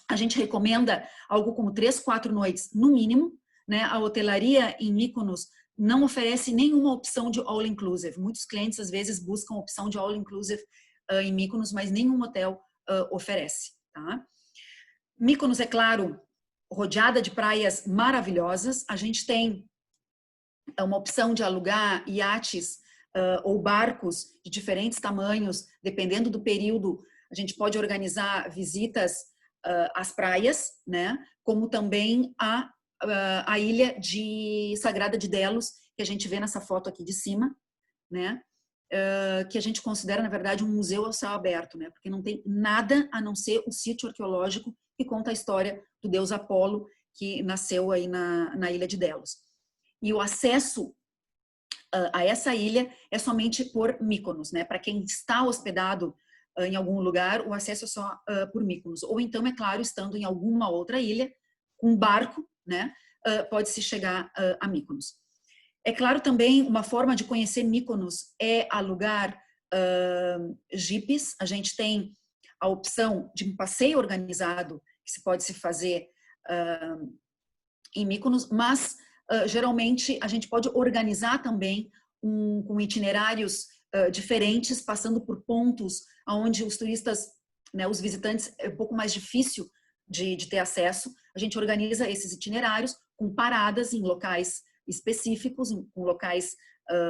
A gente recomenda algo como 3, 4 noites no mínimo, né? A hotelaria em Mykonos não oferece nenhuma opção de all-inclusive. Muitos clientes, às vezes, buscam opção de all-inclusive em Mykonos, mas nenhum hotel oferece, tá? Mykonos, é claro, rodeada de praias maravilhosas. A gente tem uma opção de alugar iates ou barcos de diferentes tamanhos, dependendo do período. A gente pode organizar visitas às praias, né? Como também a ilha Sagrada de Delos, que a gente vê nessa foto aqui de cima, né? Que a gente considera, na verdade, um museu ao céu aberto, né? Porque não tem nada a não ser o sítio arqueológico que conta a história do deus Apolo, que nasceu aí na ilha de Delos. E o acesso a essa ilha é somente por Mykonos, né? Para quem está hospedado em algum lugar, o acesso é só por Mykonos. Ou então, é claro, estando em alguma outra ilha, com barco, né? Pode-se chegar a Mykonos. É claro também, uma forma de conhecer Mykonos é alugar jipes. A gente tem a opção de um passeio organizado que se pode se fazer em Mykonos, mas geralmente a gente pode organizar também com itinerários diferentes, passando por pontos onde os turistas, né, os visitantes, é um pouco mais difícil de ter acesso. A gente organiza esses itinerários com paradas em locais específicos, com locais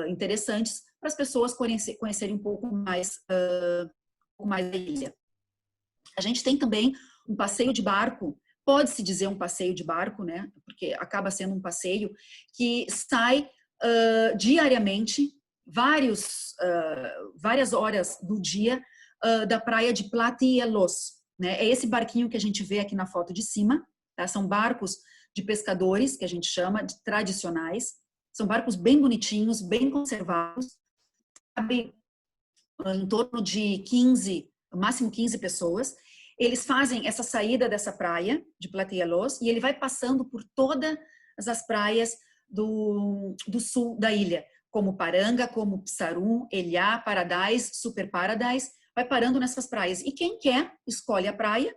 interessantes, para as pessoas conhecerem um pouco mais da ilha. A gente tem também um passeio de barco, pode-se dizer um passeio de barco, né? Porque acaba sendo um passeio que sai diariamente, várias horas do dia, da praia de Platiyelos, né? É esse barquinho que a gente vê aqui na foto de cima, tá? São barcos de pescadores, que a gente chama de tradicionais. São barcos bem bonitinhos, bem conservados, cabem em torno de 15, no máximo 15 pessoas. Eles fazem essa saída dessa praia de Platiyelos e ele vai passando por todas as praias do sul da ilha, como Paranga, como Psarum, Eliá, Paradise, Super Paradise, vai parando nessas praias. E quem quer, escolhe a praia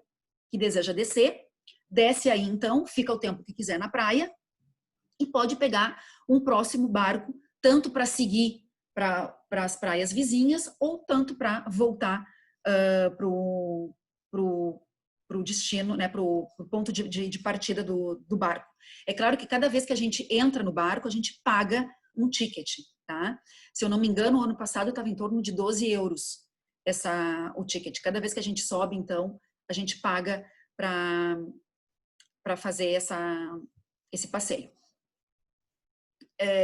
que deseja descer, desce aí então, fica o tempo que quiser na praia e pode pegar um próximo barco, tanto para seguir para as praias vizinhas ou tanto para voltar para o destino, né, para o ponto de partida do barco. É claro que cada vez que a gente entra no barco, a gente paga um ticket, tá? Se eu não me engano, o ano passado estava em torno de 12 euros o ticket. Cada vez que a gente sobe, então, a gente paga para fazer esse passeio.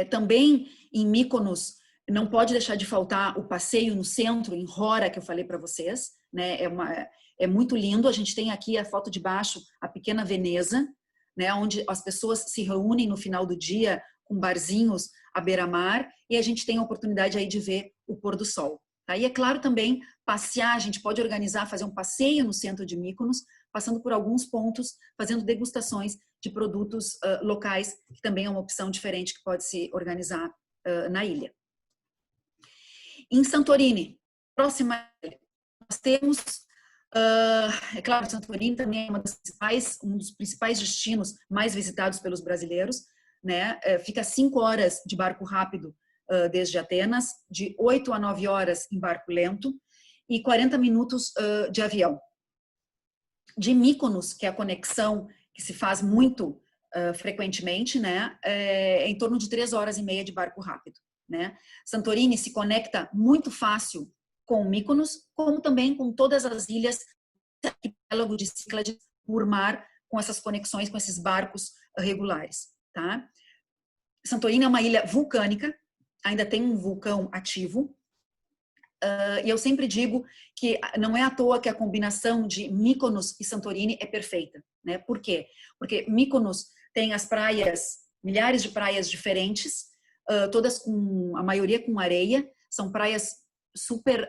Também em Mykonos, não pode deixar de faltar o passeio no centro, em Hora, que eu falei para vocês, né? É muito lindo. A gente tem aqui a foto de baixo, a pequena Veneza, né? Onde as pessoas se reúnem no final do dia com barzinhos à beira-mar e a gente tem a oportunidade aí de ver o pôr do sol. Tá? E é claro também passear, a gente pode organizar, fazer um passeio no centro de Mykonos, passando por alguns pontos, fazendo degustações de produtos locais, que também é uma opção diferente que pode se organizar na ilha. Em Santorini, próxima, nós temos, é claro, Santorini também é um dos principais destinos mais visitados pelos brasileiros, né? Fica 5 horas de barco rápido desde Atenas, de 8 a 9 horas em barco lento e 40 minutos de avião. De Mykonos, que é a conexão que se faz muito frequentemente, né? É em torno de 3 horas e meia de barco rápido. Né? Santorini se conecta muito fácil com Mykonos, como também com todas as ilhas do arquipélago de Cíclades por mar, com essas conexões, com esses barcos regulares. Tá? Santorini é uma ilha vulcânica, ainda tem um vulcão ativo, e eu sempre digo que não é à toa que a combinação de Mykonos e Santorini é perfeita. Né? Por quê? Porque Mykonos tem as praias, milhares de praias diferentes, todas a maioria com areia, são praias super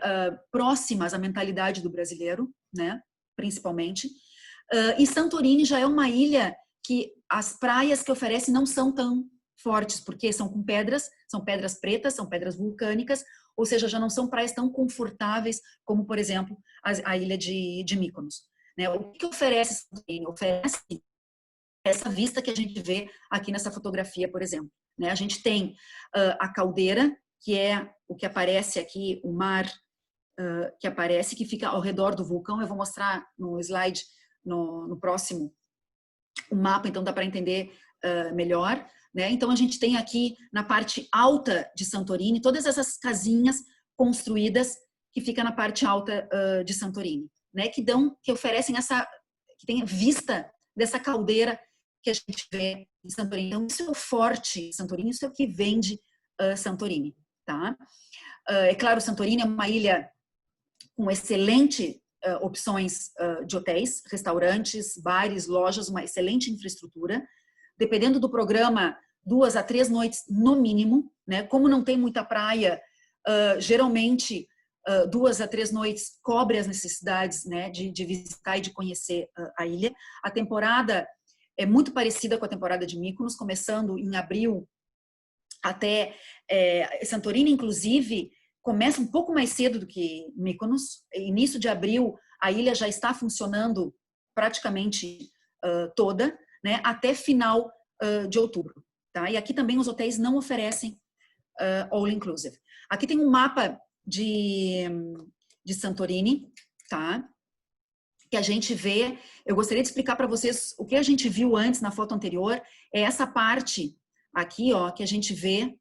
próximas à mentalidade do brasileiro, né, principalmente. E Santorini já é uma ilha que as praias que oferece não são tão fortes, porque são pedras pretas, são pedras vulcânicas, ou seja, já não são praias tão confortáveis como, por exemplo, a ilha de Mykonos. Né? O que oferece Santorini? Oferece essa vista que a gente vê aqui nessa fotografia, por exemplo. Né? A gente tem a caldeira, que é o que aparece aqui, o mar que aparece, que fica ao redor do vulcão. Eu vou mostrar no slide, no próximo, o mapa, então dá para entender melhor. Né? Então a gente tem aqui na parte alta de Santorini, todas essas casinhas construídas que ficam na parte alta de Santorini, né? Que oferecem que tem vista dessa caldeira que a gente vê em Santorini. Então, isso é o forte Santorini, isso é o que vende Santorini, tá? É claro, Santorini é uma ilha com excelentes opções de hotéis, restaurantes, bares, lojas, uma excelente infraestrutura. Dependendo do programa, 2 a 3 noites no mínimo, né? Como não tem muita praia, geralmente 2 a 3 noites cobre as necessidades, né, de visitar e de conhecer a ilha. A temporada é muito parecida com a temporada de Mykonos, começando em abril até Santorini, inclusive, começa um pouco mais cedo do que Mykonos. Início de abril, a ilha já está funcionando praticamente toda, né, até final de outubro. Tá? E aqui também os hotéis não oferecem all inclusive. Aqui tem um mapa de Santorini, tá? Que a gente vê, eu gostaria de explicar para vocês o que a gente viu antes na foto anterior, é essa parte aqui, ó, que a gente vê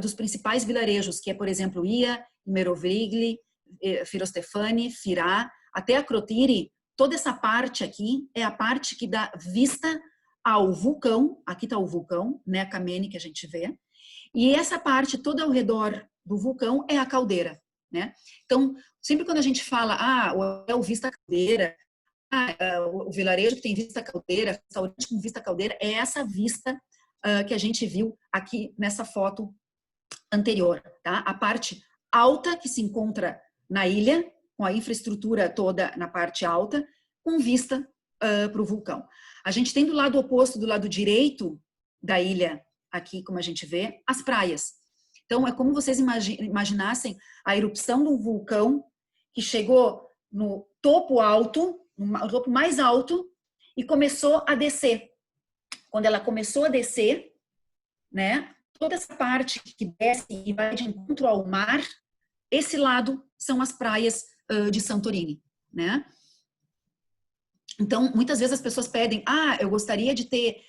dos principais vilarejos, que é, por exemplo, Ia, Merovigli, Firostefani, Firá, até Akrotiri. Toda essa parte aqui é a parte que dá vista ao vulcão, aqui está o vulcão, né, a Kameni que a gente vê, e essa parte toda ao redor do vulcão é a caldeira. Né? Então, sempre quando a gente fala, o hotel Vista Caldeira, o vilarejo que tem vista caldeira, restaurante com vista caldeira, é essa vista que a gente viu aqui nessa foto anterior. Tá? A parte alta que se encontra na ilha, com a infraestrutura toda na parte alta, com vista para o vulcão. A gente tem do lado oposto, do lado direito da ilha, aqui como a gente vê, as praias. Então, é como vocês imaginassem a erupção de um vulcão que chegou no topo alto, no topo mais alto, e começou a descer. Quando ela começou a descer, né, toda essa parte que desce e vai de encontro ao mar, esse lado são as praias de Santorini, né? Então, muitas vezes as pessoas pedem, eu gostaria de ter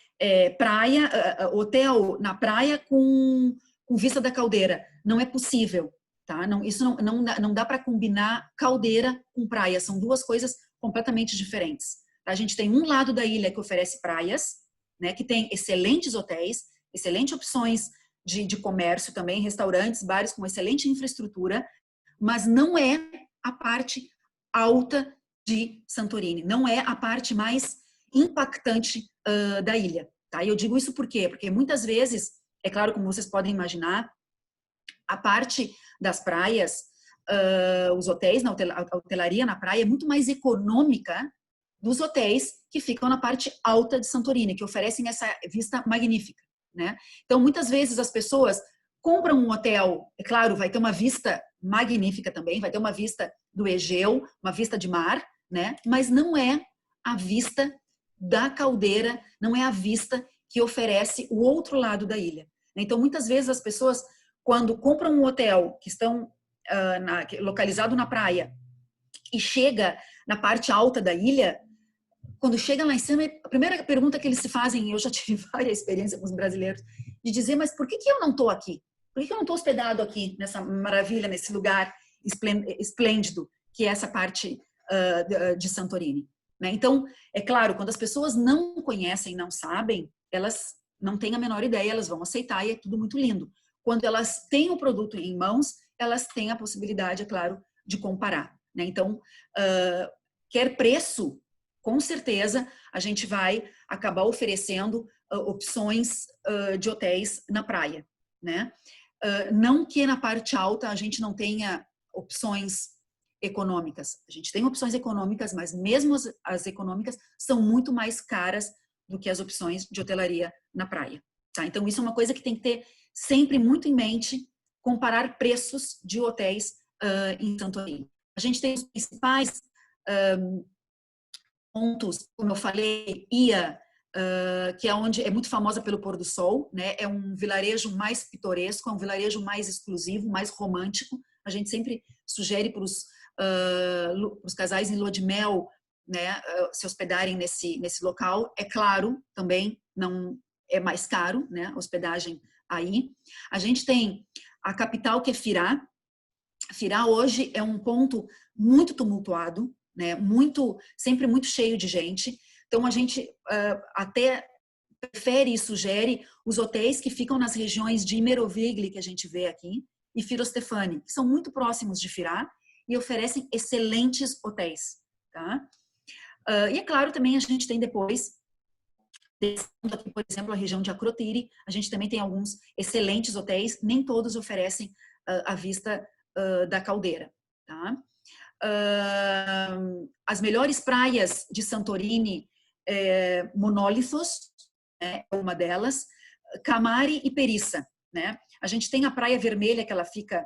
praia, hotel na praia com com vista da caldeira. Não é possível, tá? Isso não dá para combinar caldeira com praia. São duas coisas completamente diferentes. A gente tem um lado da ilha que oferece praias, né, que tem excelentes hotéis, excelentes opções de comércio também, restaurantes, bares com excelente infraestrutura, mas não é a parte alta de Santorini, não é a parte mais impactante da ilha. Tá? E eu digo isso por quê? Porque muitas vezes, é claro, como vocês podem imaginar, a parte das praias, os hotéis, a hotelaria na praia é muito mais econômica dos hotéis que ficam na parte alta de Santorini, que oferecem essa vista magnífica, né? Então, muitas vezes as pessoas compram um hotel, é claro, vai ter uma vista magnífica também, vai ter uma vista do Egeu, uma vista de mar, né? Mas não é a vista da caldeira, não é a vista que oferece o outro lado da ilha. Então, muitas vezes as pessoas, quando compram um hotel que estão localizado na praia e chega na parte alta da ilha, quando chega lá em cima, a primeira pergunta que eles se fazem, eu já tive várias experiências com os brasileiros, de dizer, mas por que eu não estou aqui? Por que eu não estou hospedado aqui, nessa maravilha, nesse lugar esplêndido, que é essa parte de Santorini? Né? Então, é claro, quando as pessoas não conhecem, não sabem, elas não têm a menor ideia, elas vão aceitar e é tudo muito lindo. Quando elas têm o produto em mãos, elas têm a possibilidade, é claro, de comparar. Né? Então, quer preço, com certeza a gente vai acabar oferecendo opções de hotéis na praia, né? Não que na parte alta a gente não tenha opções econômicas. A gente tem opções econômicas, mas mesmo as econômicas são muito mais caras do que as opções de hotelaria na praia. Tá? Então isso é uma coisa que tem que ter sempre muito em mente, comparar preços de hotéis em Santorini. A gente tem os principais pontos, como eu falei, Ia, que é onde é muito famosa pelo pôr do sol, né? É um vilarejo mais pitoresco, é um vilarejo mais exclusivo, mais romântico. A gente sempre sugere para os casais em lua de mel, né, se hospedarem nesse local. É claro, também não é mais caro, né, a hospedagem aí. A gente tem a capital, que é Firá. Firá hoje é um ponto muito tumultuado, né? Sempre muito cheio de gente. Então a gente até prefere e sugere os hotéis que ficam nas regiões de Merovigli, que a gente vê aqui, e Firostefani, que são muito próximos de Firá e oferecem excelentes hotéis. Tá? E é claro, também a gente tem depois, aqui, por exemplo, a região de Akrotiri, a gente também tem alguns excelentes hotéis, nem todos oferecem a vista da caldeira. Tá? As melhores praias de Santorini, Monólithos, né, é uma delas, Kamari e Perissa. Né? A gente tem a Praia Vermelha, que ela fica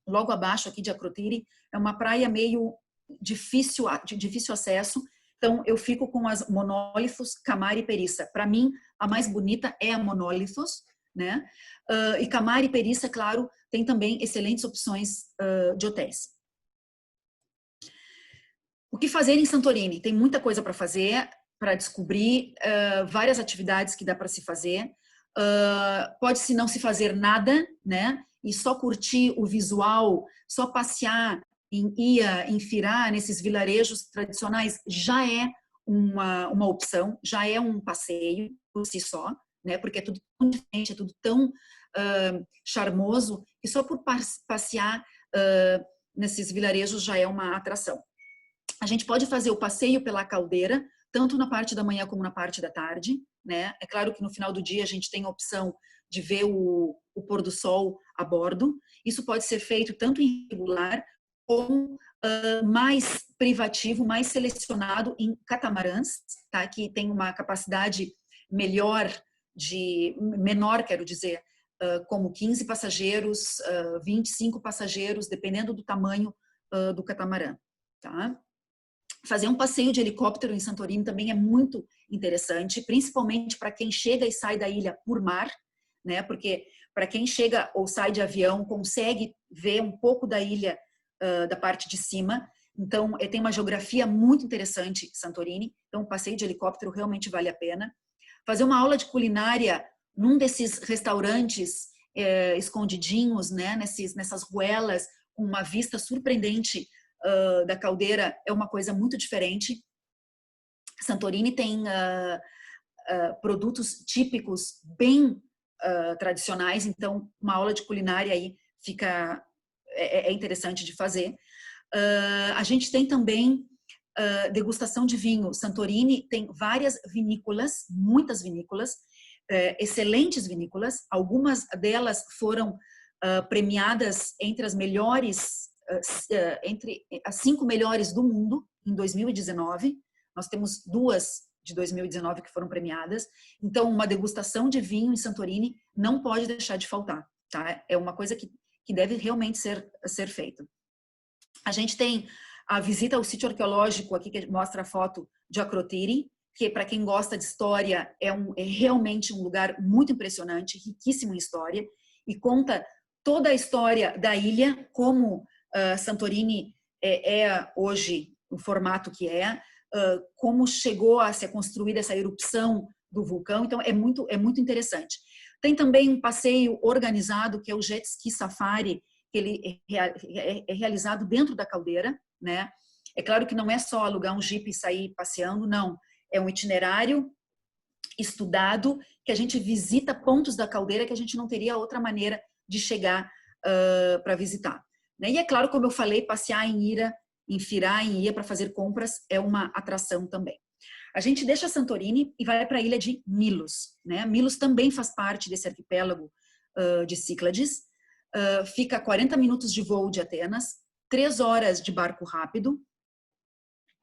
logo abaixo aqui de Akrotiri, é uma praia meio de difícil acesso, então eu fico com as Monólithos, Kamari e Perissa. Para mim, a mais bonita é a Monólithos, né? E Kamari e Perissa, claro, tem também excelentes opções de hotéis. O que fazer em Santorini? Tem muita coisa para fazer, para descobrir, várias atividades que dá para se fazer. Pode-se não se fazer nada, né? E só curtir o visual, só passear em Ia, em Firá, nesses vilarejos tradicionais, já é uma opção, já é um passeio por si só, né? Porque é tudo tão diferente, é tudo tão charmoso, que só por passear nesses vilarejos já é uma atração. A gente pode fazer o passeio pela caldeira, tanto na parte da manhã como na parte da tarde, né? É claro que no final do dia a gente tem a opção de ver o pôr do sol a bordo. Isso pode ser feito tanto em regular ou mais privativo, mais selecionado em catamarãs, tá? Que tem uma capacidade menor, quero dizer, como 15 passageiros, 25 passageiros, dependendo do tamanho do catamarã, tá? Fazer um passeio de helicóptero em Santorini também é muito interessante, principalmente para quem chega e sai da ilha por mar, né? Porque para quem chega ou sai de avião consegue ver um pouco da ilha da parte de cima. Então, tem uma geografia muito interessante Santorini. Então, um passeio de helicóptero realmente vale a pena. Fazer uma aula de culinária num desses restaurantes escondidinhos, né, nessas ruelas, com uma vista surpreendente da caldeira, é uma coisa muito diferente. Santorini tem produtos típicos bem tradicionais, então uma aula de culinária aí é interessante de fazer. A gente tem também degustação de vinho. Santorini tem várias vinícolas, muitas vinícolas, excelentes vinícolas. Algumas delas foram premiadas entre as melhores, entre as 5 melhores do mundo em 2019. Nós temos 2 de 2019 que foram premiadas. Então, uma degustação de vinho em Santorini não pode deixar de faltar, tá? É uma coisa que deve realmente ser feita. A gente tem a visita ao sítio arqueológico aqui, que mostra a foto de Akrotiri, que para quem gosta de história é realmente um lugar muito impressionante, riquíssimo em história, e conta toda a história da ilha, como Santorini é hoje, o formato que é, como chegou a ser construída essa erupção do vulcão. Então é muito interessante. Tem também um passeio organizado, que é o Jet Ski Safari, que ele é realizado dentro da caldeira, né? É claro que não é só alugar um jipe e sair passeando, não. É um itinerário estudado, que a gente visita pontos da caldeira que a gente não teria outra maneira de chegar para visitar, né? E é claro, como eu falei, passear em Ira, em Firá, em Ia, para fazer compras, é uma atração também. A gente deixa Santorini e vai para a ilha de Milos, né? Milos também faz parte desse arquipélago de Cíclades. Fica a 40 minutos de voo de Atenas, 3 horas de barco rápido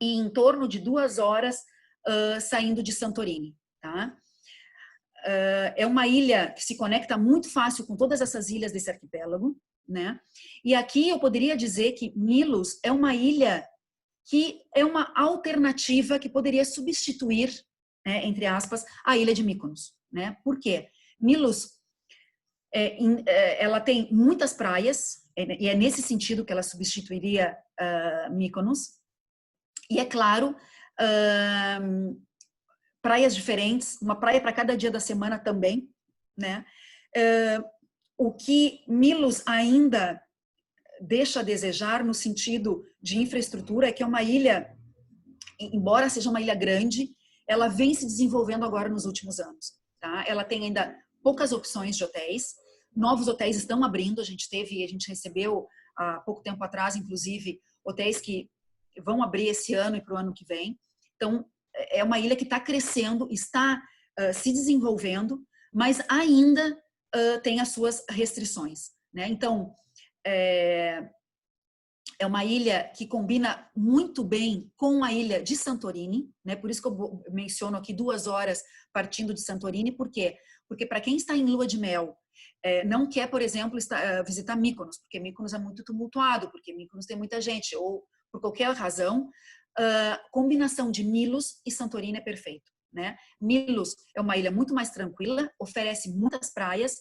e em torno de 2 horas saindo de Santorini, tá? É uma ilha que se conecta muito fácil com todas essas ilhas desse arquipélago, né? E aqui eu poderia dizer que Milos é uma ilha que é uma alternativa que poderia substituir, né, entre aspas, a ilha de Mykonos, né? Por quê? Milos ela tem muitas praias, e é nesse sentido que ela substituiria Mykonos. E é claro, praias diferentes, uma praia para cada dia da semana também, né? O que Milos ainda deixa a desejar no sentido de infraestrutura é que é uma ilha, embora seja uma ilha grande, ela vem se desenvolvendo agora nos últimos anos, tá? Ela tem ainda poucas opções de hotéis, novos hotéis estão abrindo, a gente recebeu há pouco tempo atrás, inclusive, hotéis que vão abrir esse ano e para o ano que vem. Então, é uma ilha que está crescendo, está se desenvolvendo, mas ainda tem as suas restrições, né? Então, é uma ilha que combina muito bem com a ilha de Santorini, né? Por isso que eu menciono aqui 2 horas partindo de Santorini. Por quê? Porque para quem está em lua de mel, não quer, por exemplo, visitar Mykonos, porque Mykonos é muito tumultuado, porque Mykonos tem muita gente, ou por qualquer razão, combinação de Milos e Santorini é perfeito, né? Milos é uma ilha muito mais tranquila, oferece muitas praias,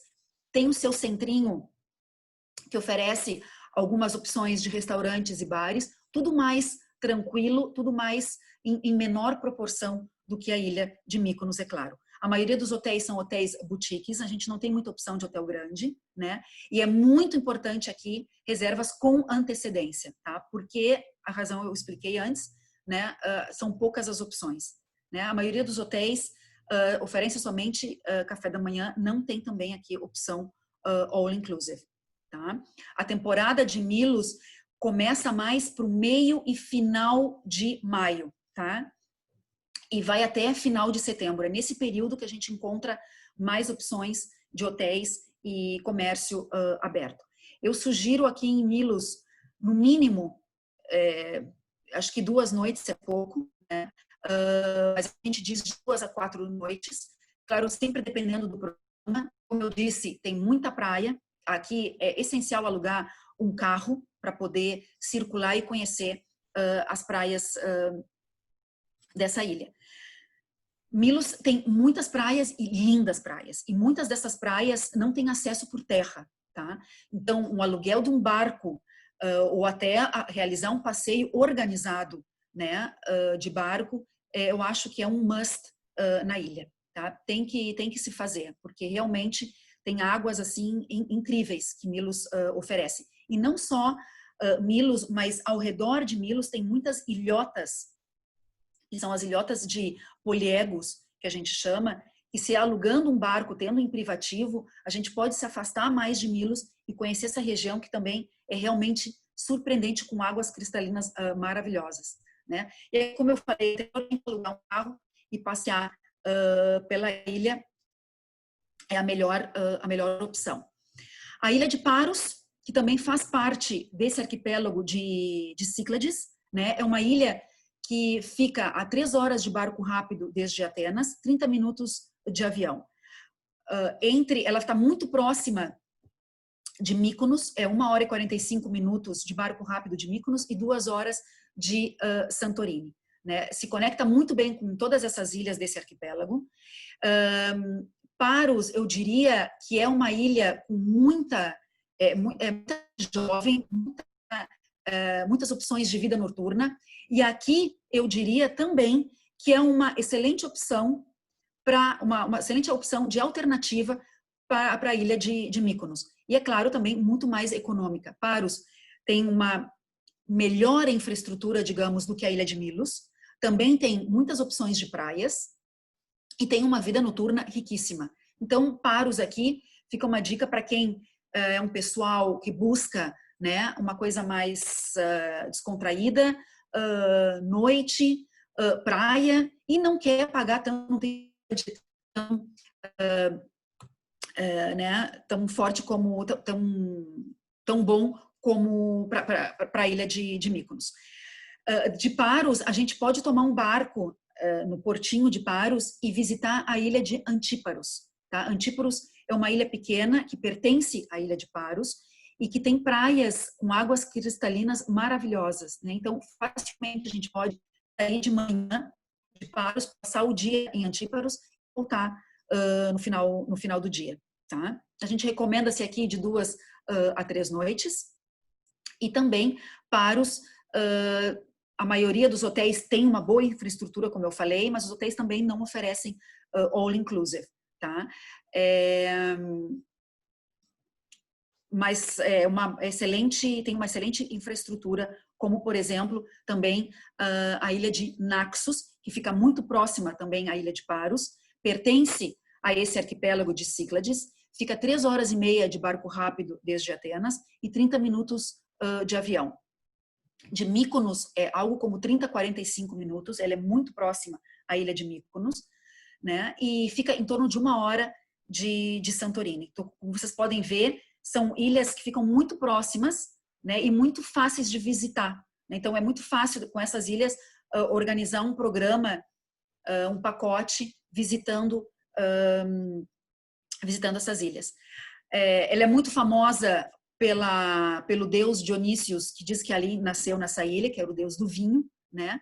tem o seu centrinho que oferece algumas opções de restaurantes e bares, tudo mais tranquilo, tudo mais em menor proporção do que a ilha de Mykonos, é claro. A maioria dos hotéis são hotéis boutiques, a gente não tem muita opção de hotel grande, né? E é muito importante aqui reservas com antecedência, tá? Porque a razão eu expliquei antes, né? São poucas as opções, né? A maioria dos hotéis oferece somente café da manhã, não tem também aqui opção all inclusive. Tá? A temporada de Milos começa mais para o meio e final de maio, tá? E vai até final de setembro. É nesse período que a gente encontra mais opções de hotéis e comércio aberto. Eu sugiro aqui em Milos, no mínimo, acho que 2 noites é pouco, né? Mas a gente diz de 2 a 4 noites. Claro, sempre dependendo do programa. Como eu disse, tem muita praia. Aqui é essencial alugar um carro para poder circular e conhecer as praias dessa ilha. Milos tem muitas praias e lindas praias, e muitas dessas praias não têm acesso por terra, tá? Então, um aluguel de um barco ou até realizar um passeio organizado, né, de barco, eu acho que é um must na ilha, tá? Tem que se fazer, porque realmente tem águas assim incríveis que Milos oferece. E não só Milos, mas ao redor de Milos tem muitas ilhotas, que são as ilhotas de Poliegos, que a gente chama, e se alugando um barco, tendo em privativo, a gente pode se afastar mais de Milos e conhecer essa região que também é realmente surpreendente, com águas cristalinas maravilhosas, né? E aí, como eu falei, tem que alugar um carro e passear pela ilha é a melhor opção. A ilha de Paros, que também faz parte desse arquipélago de Cíclades, né? É uma ilha que fica a 3 horas de barco rápido desde Atenas, 30 minutos de avião. Ela está muito próxima de Mykonos, é 1 hora e 45 minutos de barco rápido de Mykonos e 2 horas de Santorini, né? Se conecta muito bem com todas essas ilhas desse arquipélago. Paros, eu diria que é uma ilha com muita jovem, muitas opções de vida noturna, e aqui eu diria também que é uma excelente opção uma excelente opção de alternativa para a ilha de Mykonos. E é claro, também muito mais econômica. Paros tem uma melhor infraestrutura, digamos, do que a ilha de Milos, também tem muitas opções de praias e tem uma vida noturna riquíssima. Então, Paros aqui fica uma dica para quem é um pessoal que busca, né, uma coisa mais descontraída, noite, praia, e não quer pagar tão forte como tão bom como para a ilha de Mykonos. De Paros, a gente pode tomar um barco no portinho de Paros e visitar a ilha de Antíparos. Tá? Antíparos é uma ilha pequena que pertence à ilha de Paros e que tem praias com águas cristalinas maravilhosas, né? Então, facilmente a gente pode sair de manhã de Paros, passar o dia em Antíparos e voltar no final do dia. Tá? A gente recomenda-se aqui de 2 a 3 noites. E também Paros, a maioria dos hotéis tem uma boa infraestrutura, como eu falei, mas os hotéis também não oferecem all inclusive. Tá? Mas tem uma excelente infraestrutura, como, por exemplo, também a ilha de Naxos, que fica muito próxima também à ilha de Paros, pertence a esse arquipélago de Cíclades, fica 3 horas e meia de barco rápido desde Atenas e 30 minutos de avião. De Mykonos é algo como 30 a 45 minutos, ela é muito próxima à ilha de Mykonos, né? E fica em torno de 1 hora de Santorini. Então, como vocês podem ver, são ilhas que ficam muito próximas, né? E muito fáceis de visitar. Então, é muito fácil com essas ilhas organizar um programa, um pacote visitando essas ilhas. Ela é muito famosa pelo deus Dionísios, que diz que ali nasceu nessa ilha, que era o deus do vinho, né?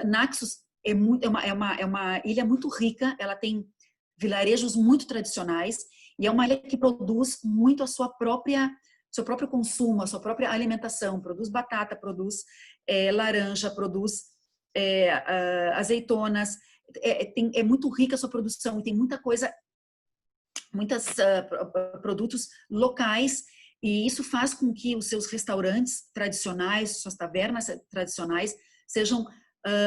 Naxos é uma ilha muito rica, ela tem vilarejos muito tradicionais e é uma ilha que produz muito seu próprio consumo, a sua própria alimentação, produz batata, produz laranja, produz azeitonas, é muito rica a sua produção e tem muitos produtos locais, e isso faz com que os seus restaurantes tradicionais, suas tavernas tradicionais sejam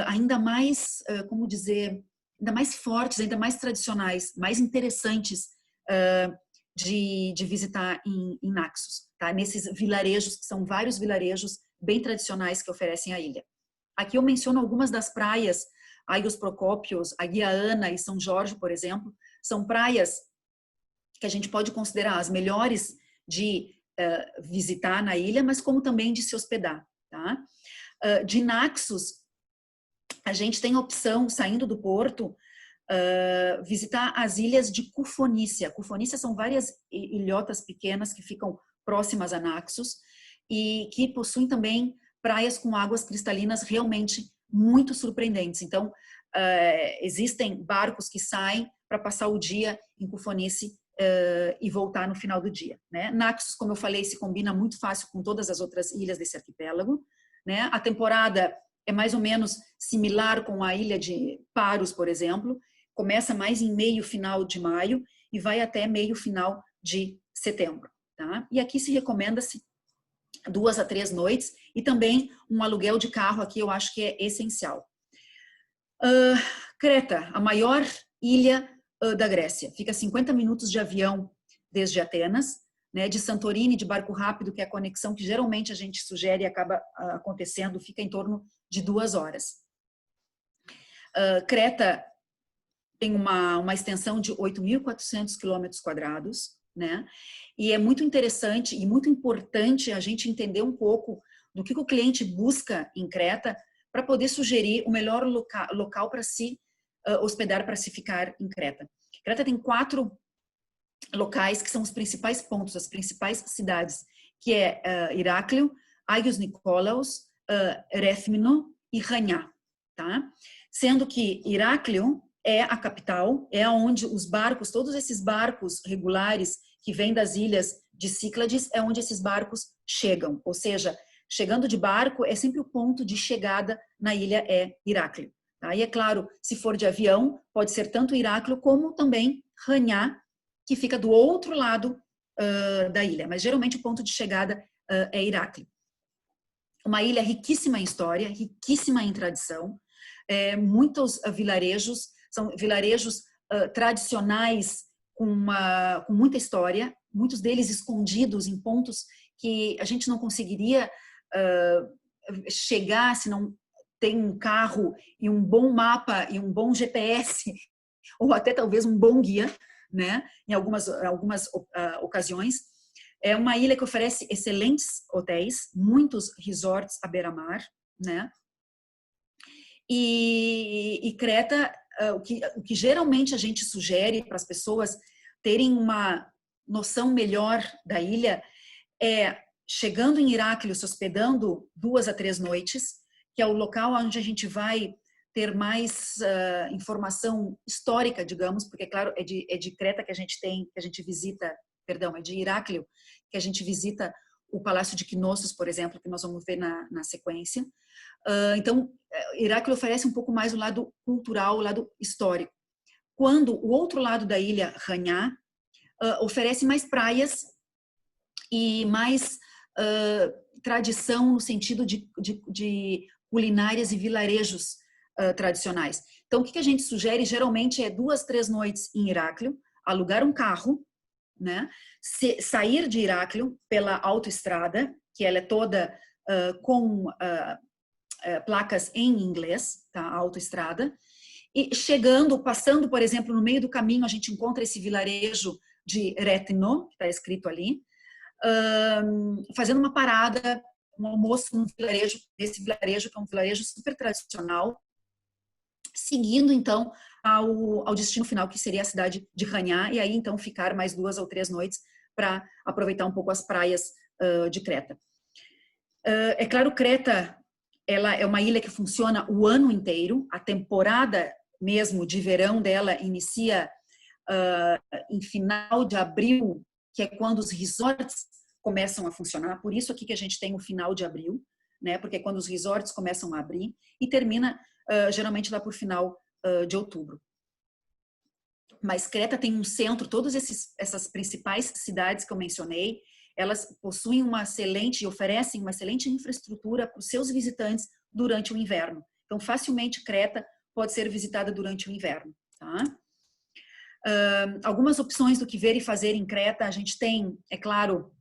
ainda mais, ainda mais fortes, ainda mais tradicionais, mais interessantes de visitar em Naxos, tá? Nesses vilarejos, que são vários vilarejos bem tradicionais que oferecem a ilha. Aqui eu menciono algumas das praias, Agios Procópios, Agia Ana e São Jorge, por exemplo, são praias que a gente pode considerar as melhores de visitar na ilha, mas como também de se hospedar. Tá? De Naxos, a gente tem a opção, saindo do porto, visitar as ilhas de Kufonícia. Kufonícia são várias ilhotas pequenas que ficam próximas a Naxos e que possuem também praias com águas cristalinas realmente muito surpreendentes. Então, existem barcos que saem para passar o dia em Kufonícia e voltar no final do dia. Né? Naxos, como eu falei, se combina muito fácil com todas as outras ilhas desse arquipélago. Né? A temporada é mais ou menos similar com a ilha de Paros, por exemplo. Começa mais em meio, final de maio e vai até meio final de setembro. Tá? E aqui se recomenda-se 2 a 3 noites e também um aluguel de carro aqui eu acho que é essencial. Creta, a maior ilha da Grécia, fica a 50 minutos de avião desde Atenas, né, de Santorini, de barco rápido, que é a conexão que geralmente a gente sugere e acaba acontecendo, fica em torno de 2 horas. Creta tem uma extensão de 8.400 quilômetros quadrados, né? E é muito interessante e muito importante a gente entender um pouco do que o cliente busca em Creta para poder sugerir o melhor local para se hospedar, para se ficar em Creta. Creta tem 4 locais que são os principais pontos, as principais cidades, que é Heráclio, Agios Nikolaos, Rethymno e Chania, tá? Sendo que Heráclio é a capital, é onde os barcos, todos esses barcos regulares que vêm das ilhas de Cíclades, é onde esses barcos chegam, ou seja, chegando de barco é sempre o ponto de chegada na ilha é Heráclio. Tá? E é claro, se for de avião, pode ser tanto Heráclio como também Chania, que fica do outro lado da ilha, mas geralmente o ponto de chegada é Heráclio. Uma ilha riquíssima em história, riquíssima em tradição, muitos vilarejos, são vilarejos tradicionais com muita história, muitos deles escondidos em pontos que a gente não conseguiria chegar se não tem um carro e um bom mapa e um bom GPS, ou até talvez um bom guia, né? Em algumas ocasiões. É uma ilha que oferece excelentes hotéis, muitos resorts à beira-mar, né? E Creta, o que geralmente a gente sugere para as pessoas terem uma noção melhor da ilha é chegando em Heráclio, se hospedando 2 a 3 noites, que é o local onde a gente vai ter mais informação histórica, digamos, porque, claro, é de Creta que a gente visita, perdão, é de Heráclio que a gente visita o Palácio de Knossos, por exemplo, que nós vamos ver na sequência. Então, Heráclio oferece um pouco mais o lado cultural, o lado histórico. Quando o outro lado da ilha, Chania, oferece mais praias e mais tradição no sentido de culinárias e vilarejos tradicionais. Então, o que a gente sugere geralmente é 2, 3 noites em Heráclio, alugar um carro, né? Sair de Heráclio pela autoestrada, que ela é toda com placas em inglês, tá? A autoestrada, e chegando, passando, por exemplo, no meio do caminho, a gente encontra esse vilarejo de Rethymno, que está escrito ali, fazendo uma parada, um almoço nesse vilarejo, que é um vilarejo super tradicional, seguindo, então, ao destino final, que seria a cidade de Chania, e aí, então, ficar mais 2 ou 3 noites para aproveitar um pouco as praias de Creta. É claro, Creta, ela é uma ilha que funciona o ano inteiro, a temporada mesmo de verão dela inicia em final de abril, que é quando os resorts começam a funcionar, por isso aqui que a gente tem o final de abril, né? Porque é quando os resorts começam a abrir, e termina geralmente lá por final de outubro. Mas Creta tem um centro, todas essas principais cidades que eu mencionei, elas possuem uma excelente e oferecem uma excelente infraestrutura para os seus visitantes durante o inverno. Então, facilmente Creta pode ser visitada durante o inverno. Tá? Algumas opções do que ver e fazer em Creta, a gente tem, é claro,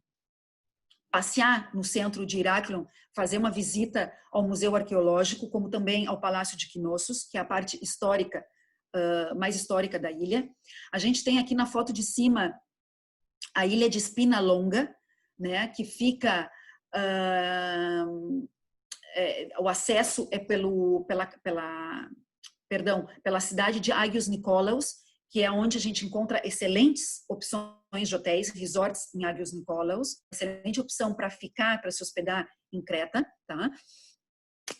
passear no centro de Heráclion, fazer uma visita ao Museu Arqueológico, como também ao Palácio de Knossos, que é a parte histórica, mais histórica da ilha. A gente tem aqui na foto de cima a ilha de Spinalonga, né, que fica... o acesso é pela cidade de Agios Nikolaos, que é onde a gente encontra excelentes opções de hotéis, resorts em Agios Nikolaos, excelente opção para ficar, para se hospedar em Creta, tá?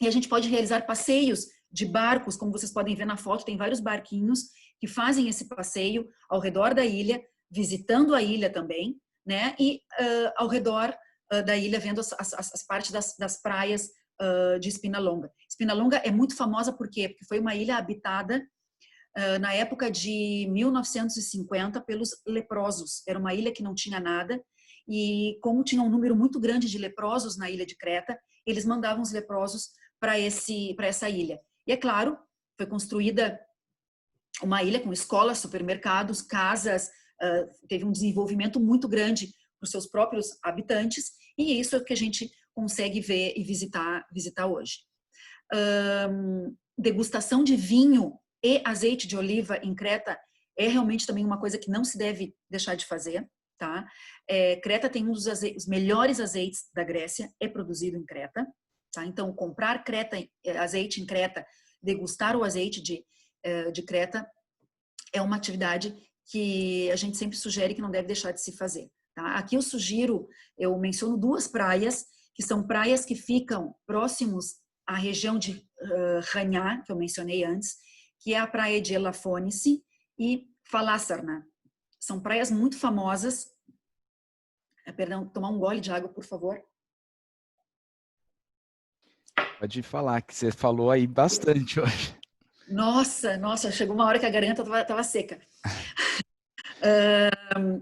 E a gente pode realizar passeios de barcos, como vocês podem ver na foto, tem vários barquinhos que fazem esse passeio ao redor da ilha, visitando a ilha também, né? E ao redor da ilha, vendo as partes das praias de Spinalonga. Spinalonga é muito famosa por quê? Porque foi uma ilha habitada na época de 1950 pelos leprosos. Era uma ilha que não tinha nada e como tinha um número muito grande de leprosos na ilha de Creta, eles mandavam os leprosos para essa ilha. E é claro, foi construída uma ilha com escolas, supermercados, casas, teve um desenvolvimento muito grande para os seus próprios habitantes, e isso é o que a gente consegue ver e visitar hoje. Degustação de vinho e azeite de oliva em Creta é realmente também uma coisa que não se deve deixar de fazer, tá? Creta tem um dos os melhores azeites da Grécia, é produzido em Creta, tá? Então, comprar azeite em Creta, degustar o azeite de Creta é uma atividade que a gente sempre sugere que não deve deixar de se fazer. Tá? Aqui eu menciono 2 praias, que são praias que ficam próximos à região de Rania, que eu mencionei antes, que é a praia de Elafonice e Falassarna. São praias muito famosas. Perdão, tomar um gole de água, por favor. Pode falar, que você falou aí bastante hoje. Nossa, chegou uma hora que a garganta estava seca.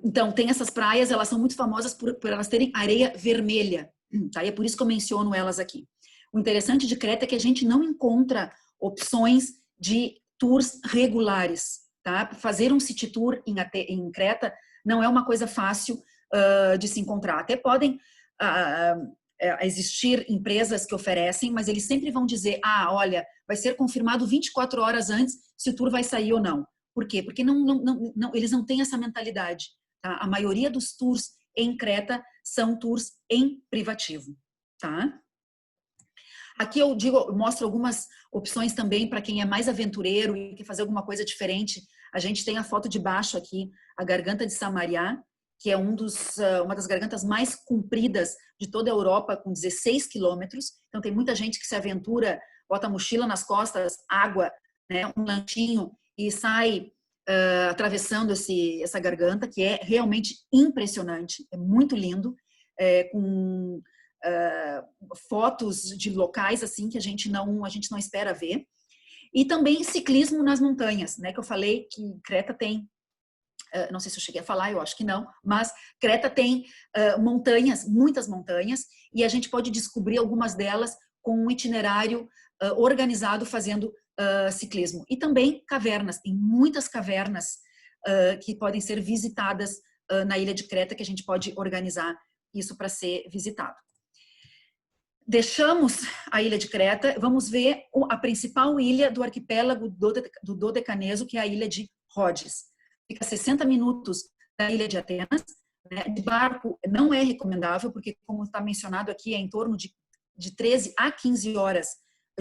Então, tem essas praias, elas são muito famosas por elas terem areia vermelha, tá? E é por isso que eu menciono elas aqui. O interessante de Creta é que a gente não encontra opções de tours regulares, tá? Fazer um city tour em Creta não é uma coisa fácil de se encontrar. Até podem existir empresas que oferecem, mas eles sempre vão dizer, olha, vai ser confirmado 24 horas antes se o tour vai sair ou não. Por quê? Porque eles não têm essa mentalidade. Tá? A maioria dos tours em Creta são tours em privativo. Tá? Aqui eu mostro algumas opções também para quem é mais aventureiro e quer fazer alguma coisa diferente. A gente tem a foto de baixo aqui, a Garganta de Samaria, que é uma das gargantas mais compridas de toda a Europa, com 16 quilômetros. Então tem muita gente que se aventura, bota a mochila nas costas, água, né, um lanchinho, e sai atravessando essa garganta, que é realmente impressionante, é muito lindo, com fotos de locais assim que a gente não espera ver. E também ciclismo nas montanhas, né, que eu falei que Creta tem, não sei se eu cheguei a falar, eu acho que não, mas Creta tem montanhas, muitas montanhas, e a gente pode descobrir algumas delas com um itinerário organizado fazendo ciclismo. E também cavernas, tem muitas cavernas que podem ser visitadas na ilha de Creta, que a gente pode organizar isso para ser visitado. Deixamos a ilha de Creta, vamos ver a principal ilha do arquipélago do Dodecaneso, que é a ilha de Rhodes. Fica a 60 minutos da ilha de Atenas, né? De barco não é recomendável, porque como está mencionado aqui, é em torno de 13 a 15 horas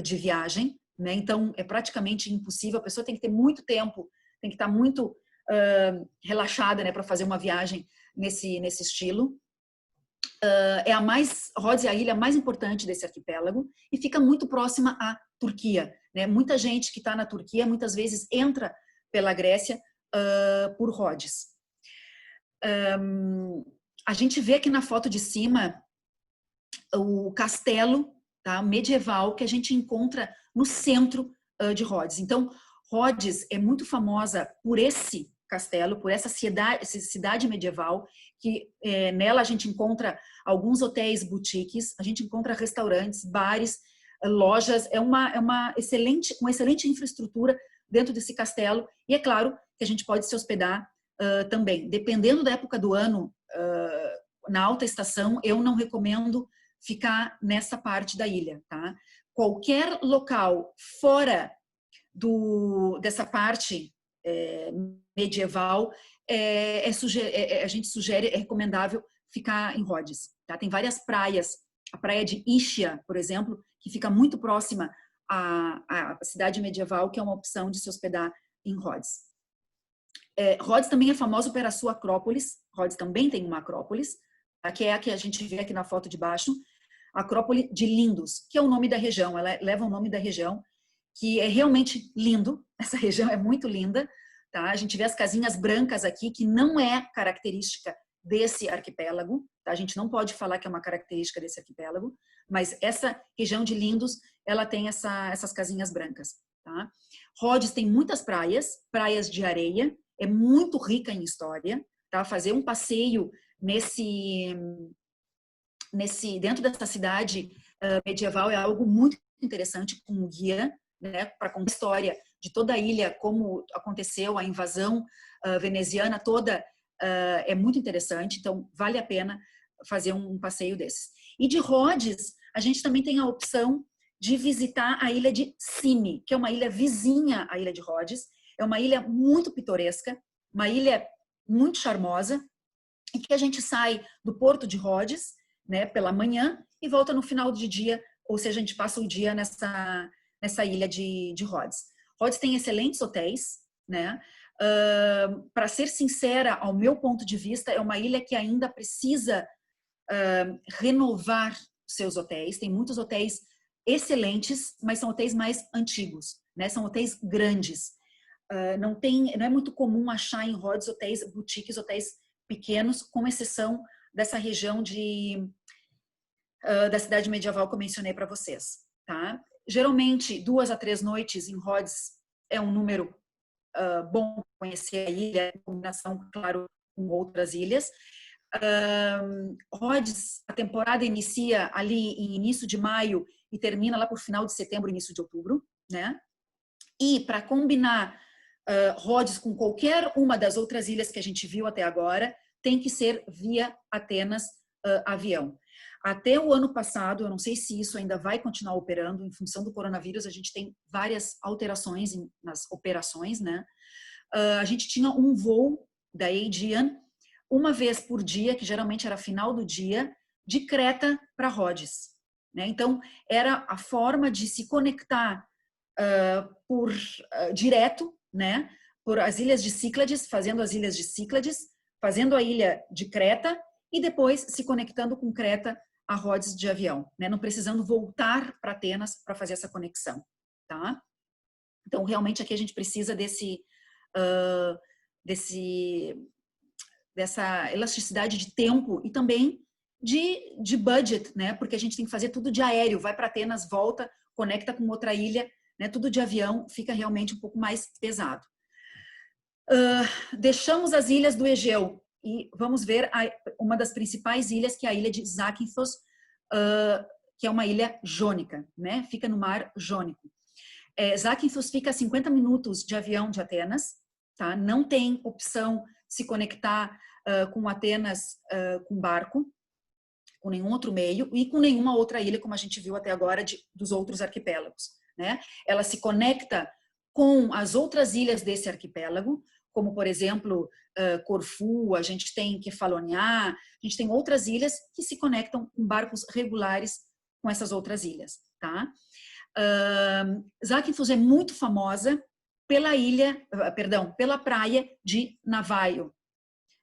de viagem, né? Então é praticamente impossível, a pessoa tem que ter muito tempo, tem que estar muito relaxada, né, para fazer uma viagem nesse estilo. Rhodes é a ilha mais importante desse arquipélago e fica muito próxima à Turquia, né? Muita gente que está na Turquia muitas vezes entra pela Grécia por Rhodes. A gente vê aqui na foto de cima o castelo, tá, medieval que a gente encontra no centro de Rhodes. Então, Rhodes é muito famosa por esse castelo, por essa cidade medieval, que nela a gente encontra alguns hotéis boutiques, a gente encontra restaurantes, bares, lojas, é uma excelente infraestrutura dentro desse castelo, e é claro que a gente pode se hospedar também. Dependendo da época do ano, na alta estação, eu não recomendo ficar nessa parte da ilha, tá? Qualquer local fora dessa parte medieval, a gente sugere, é recomendável ficar em Rhodes, tá? Tem várias praias, a praia de Ischia, por exemplo, que fica muito próxima à cidade medieval, que é uma opção de se hospedar em Rhodes. Rhodes também é famoso pela sua acrópolis. Rhodes também tem uma acrópolis, tá? Que é a que a gente vê aqui na foto de baixo, a Acrópole de Lindos, que é o nome da região, ela leva o nome da região, que é realmente lindo, essa região é muito linda, tá? A gente vê as casinhas brancas aqui, que não é característica desse arquipélago, tá? A gente não pode falar que é uma característica desse arquipélago, mas essa região de Lindos, ela tem essas casinhas brancas. tá? Rhodes tem muitas praias, praias de areia, é muito rica em história, tá? Fazer um passeio dentro dessa cidade medieval é algo muito interessante, com um guia, né, para contar a história de toda a ilha, como aconteceu a invasão veneziana toda, é muito interessante, então vale a pena fazer um passeio desses. E de Rhodes, a gente também tem a opção de visitar a ilha de Symi, que é uma ilha vizinha à ilha de Rhodes, é uma ilha muito pitoresca, uma ilha muito charmosa, e que a gente sai do porto de Rhodes, né, pela manhã e volta no final de dia, ou seja, a gente passa o dia nessa ilha de Rhodes. Rhodes tem excelentes hotéis, né? Para ser sincera, ao meu ponto de vista, é uma ilha que ainda precisa renovar seus hotéis. Tem muitos hotéis excelentes, mas são hotéis mais antigos, né? São hotéis grandes. Não é muito comum achar em Rhodes hotéis boutiques, hotéis pequenos, com exceção dessa região da cidade medieval que eu mencionei para vocês, tá? Geralmente, 2 a 3 noites em Rhodes é um número bom para conhecer a ilha, em combinação, claro, com outras ilhas. Rhodes, a temporada inicia ali em início de maio e termina lá por final de setembro, início de outubro, né? E para combinar Rhodes com qualquer uma das outras ilhas que a gente viu até agora, tem que ser via Atenas avião. Até o ano passado, eu não sei se isso ainda vai continuar operando, em função do coronavírus, a gente tem várias alterações nas operações, né? A gente tinha um voo da Aegean uma vez por dia, que geralmente era final do dia, de Creta para Rhodes, né? Então, era a forma de se conectar direto, né? Por as ilhas de Cíclades, fazendo as ilhas de Cíclades, fazendo a ilha de Creta e depois se conectando com Creta a Rhodes de avião, né? Não precisando voltar para Atenas para fazer essa conexão, tá? Então, realmente aqui a gente precisa dessa elasticidade de tempo e também de budget, né? Porque a gente tem que fazer tudo de aéreo, vai para Atenas, volta, conecta com outra ilha, né? Tudo de avião fica realmente um pouco mais pesado. Deixamos as ilhas do Egeu e vamos ver uma das principais ilhas, que é a ilha de Zakynthos, que é uma ilha jônica, né? Fica no mar Jônico. Zakynthos fica a 50 minutos de avião de Atenas, tá? Não tem opção de se conectar com Atenas com barco, com nenhum outro meio e com nenhuma outra ilha, como a gente viu até agora dos outros arquipélagos, né? Ela se conecta com as outras ilhas desse arquipélago, como, por exemplo, Corfu, a gente tem Kefalonia, a gente tem outras ilhas que se conectam com barcos regulares com essas outras ilhas, tá? Zakynthos é muito famosa pela praia de Navaio.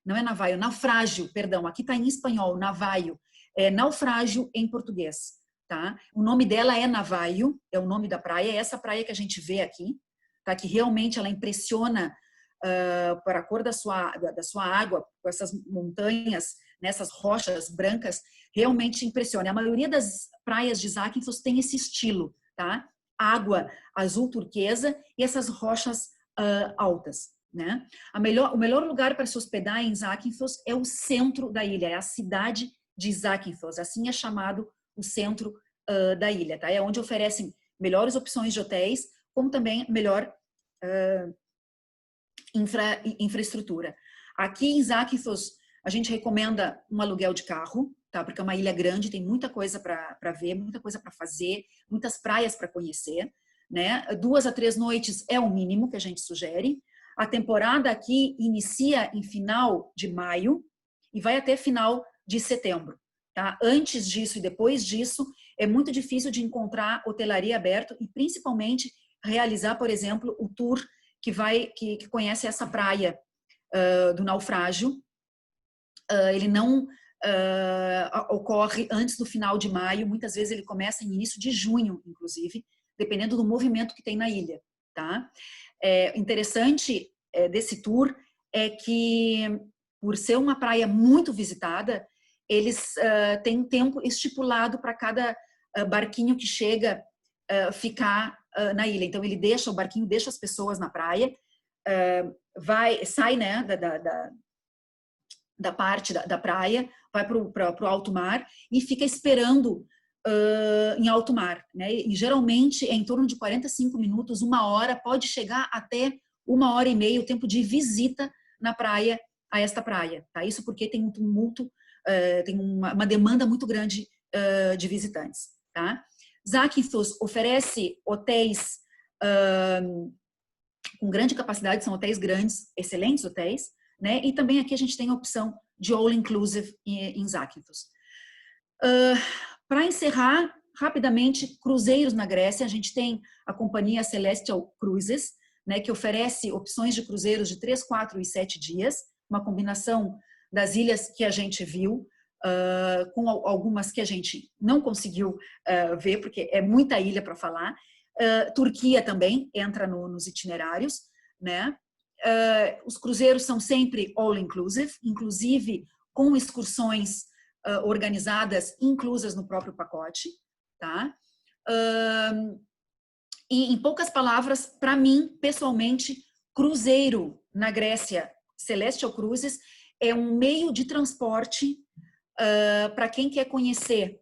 Não é Navaio, Naufrágio, perdão, aqui está em espanhol, Navaio. É naufrágio em português, tá? O nome dela é Navaio, é o nome da praia, é essa praia que a gente vê aqui, tá? Que realmente ela impressiona para a cor da sua água, com essas montanhas, nessas rochas brancas, realmente impressiona. A maioria das praias de Zakynthos tem esse estilo, tá? Água azul turquesa e essas rochas altas, né? O melhor lugar para se hospedar em Zakynthos é o centro da ilha, é a cidade de Zakynthos, assim é chamado o centro da ilha, tá? É onde oferecem melhores opções de hotéis, como também melhor infraestrutura. Aqui em Zakynthos, a gente recomenda um aluguel de carro, tá? Porque é uma ilha grande, tem muita coisa para ver, muita coisa para fazer, muitas praias para conhecer, né? 2 a 3 noites é o mínimo que a gente sugere. A temporada aqui inicia em final de maio e vai até final de setembro, tá? Antes disso e depois disso, é muito difícil de encontrar hotelaria aberta e principalmente realizar, por exemplo, o tour que conhece essa praia do Naufrágio. Ele não ocorre antes do final de maio, muitas vezes ele começa em início de junho, inclusive, dependendo do movimento que tem na ilha, tá? Interessante desse tour é que, por ser uma praia muito visitada, eles têm tempo estipulado para cada barquinho que chega ficar na ilha. Então ele o barquinho deixa as pessoas na praia, sai, né, da parte da praia, vai para o alto mar e fica esperando em alto mar, né? E geralmente é em torno de 45 minutos, 1 hora, pode chegar até 1 hora e meia o tempo de visita na praia, a esta praia, tá? Isso porque tem um tumulto, tem uma demanda muito grande de visitantes, tá? Zakynthos oferece hotéis com grande capacidade, são hotéis grandes, excelentes hotéis, né? E também aqui a gente tem a opção de all inclusive em Zakynthos. Para encerrar, rapidamente, cruzeiros na Grécia, a gente tem a companhia Celestial Cruises, né, que oferece opções de cruzeiros de 3, 4 e 7 dias, uma combinação das ilhas que a gente viu, com algumas que a gente não conseguiu ver, porque é muita ilha para falar. Turquia também entra nos itinerários, né? Os cruzeiros são sempre all inclusive, inclusive com excursões organizadas, inclusas no próprio pacote, tá? E em poucas palavras, para mim, pessoalmente, cruzeiro na Grécia, Celestial Cruises, é um meio de transporte para quem quer conhecer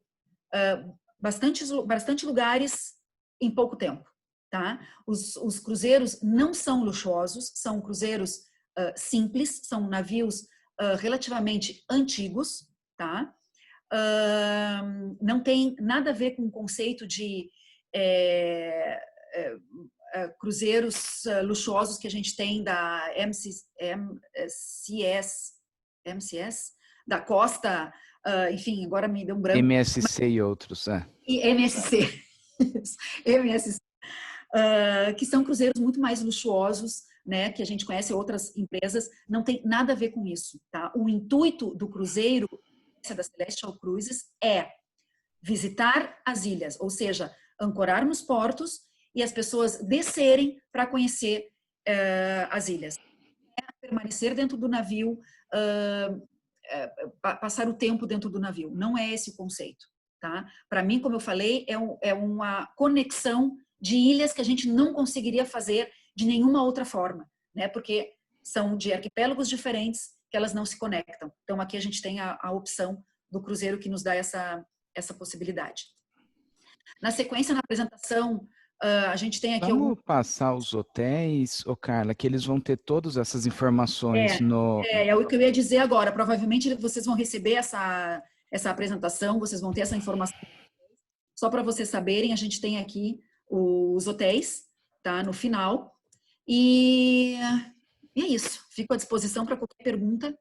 bastante lugares em pouco tempo, tá? Os cruzeiros não são luxuosos, são cruzeiros simples, são navios relativamente antigos, tá? Não tem nada a ver com o conceito de cruzeiros luxuosos que a gente tem da MCS, da Costa, enfim, agora me deu um branco. MSC e outros, E MSC, MSC, que são cruzeiros muito mais luxuosos, né, que a gente conhece outras empresas, não tem nada a ver com isso, tá? O intuito do cruzeiro da Celestial Cruises é visitar as ilhas, ou seja, ancorar nos portos e as pessoas descerem para conhecer as ilhas. Permanecer dentro do navio, passar o tempo dentro do navio. Não é esse o conceito, tá? Para mim, como eu falei, é uma conexão de ilhas que a gente não conseguiria fazer de nenhuma outra forma, né? Porque são de arquipélagos diferentes que elas não se conectam. Então, aqui a gente tem a opção do cruzeiro que nos dá essa possibilidade. Na sequência, na apresentação, a gente tem aqui Vamos passar os hotéis, Carla, que eles vão ter todas essas informações no... É o que eu ia dizer agora. Provavelmente vocês vão receber essa apresentação, vocês vão ter essa informação. Só para vocês saberem, a gente tem aqui os hotéis, tá? No final. E é isso. Fico à disposição para qualquer pergunta.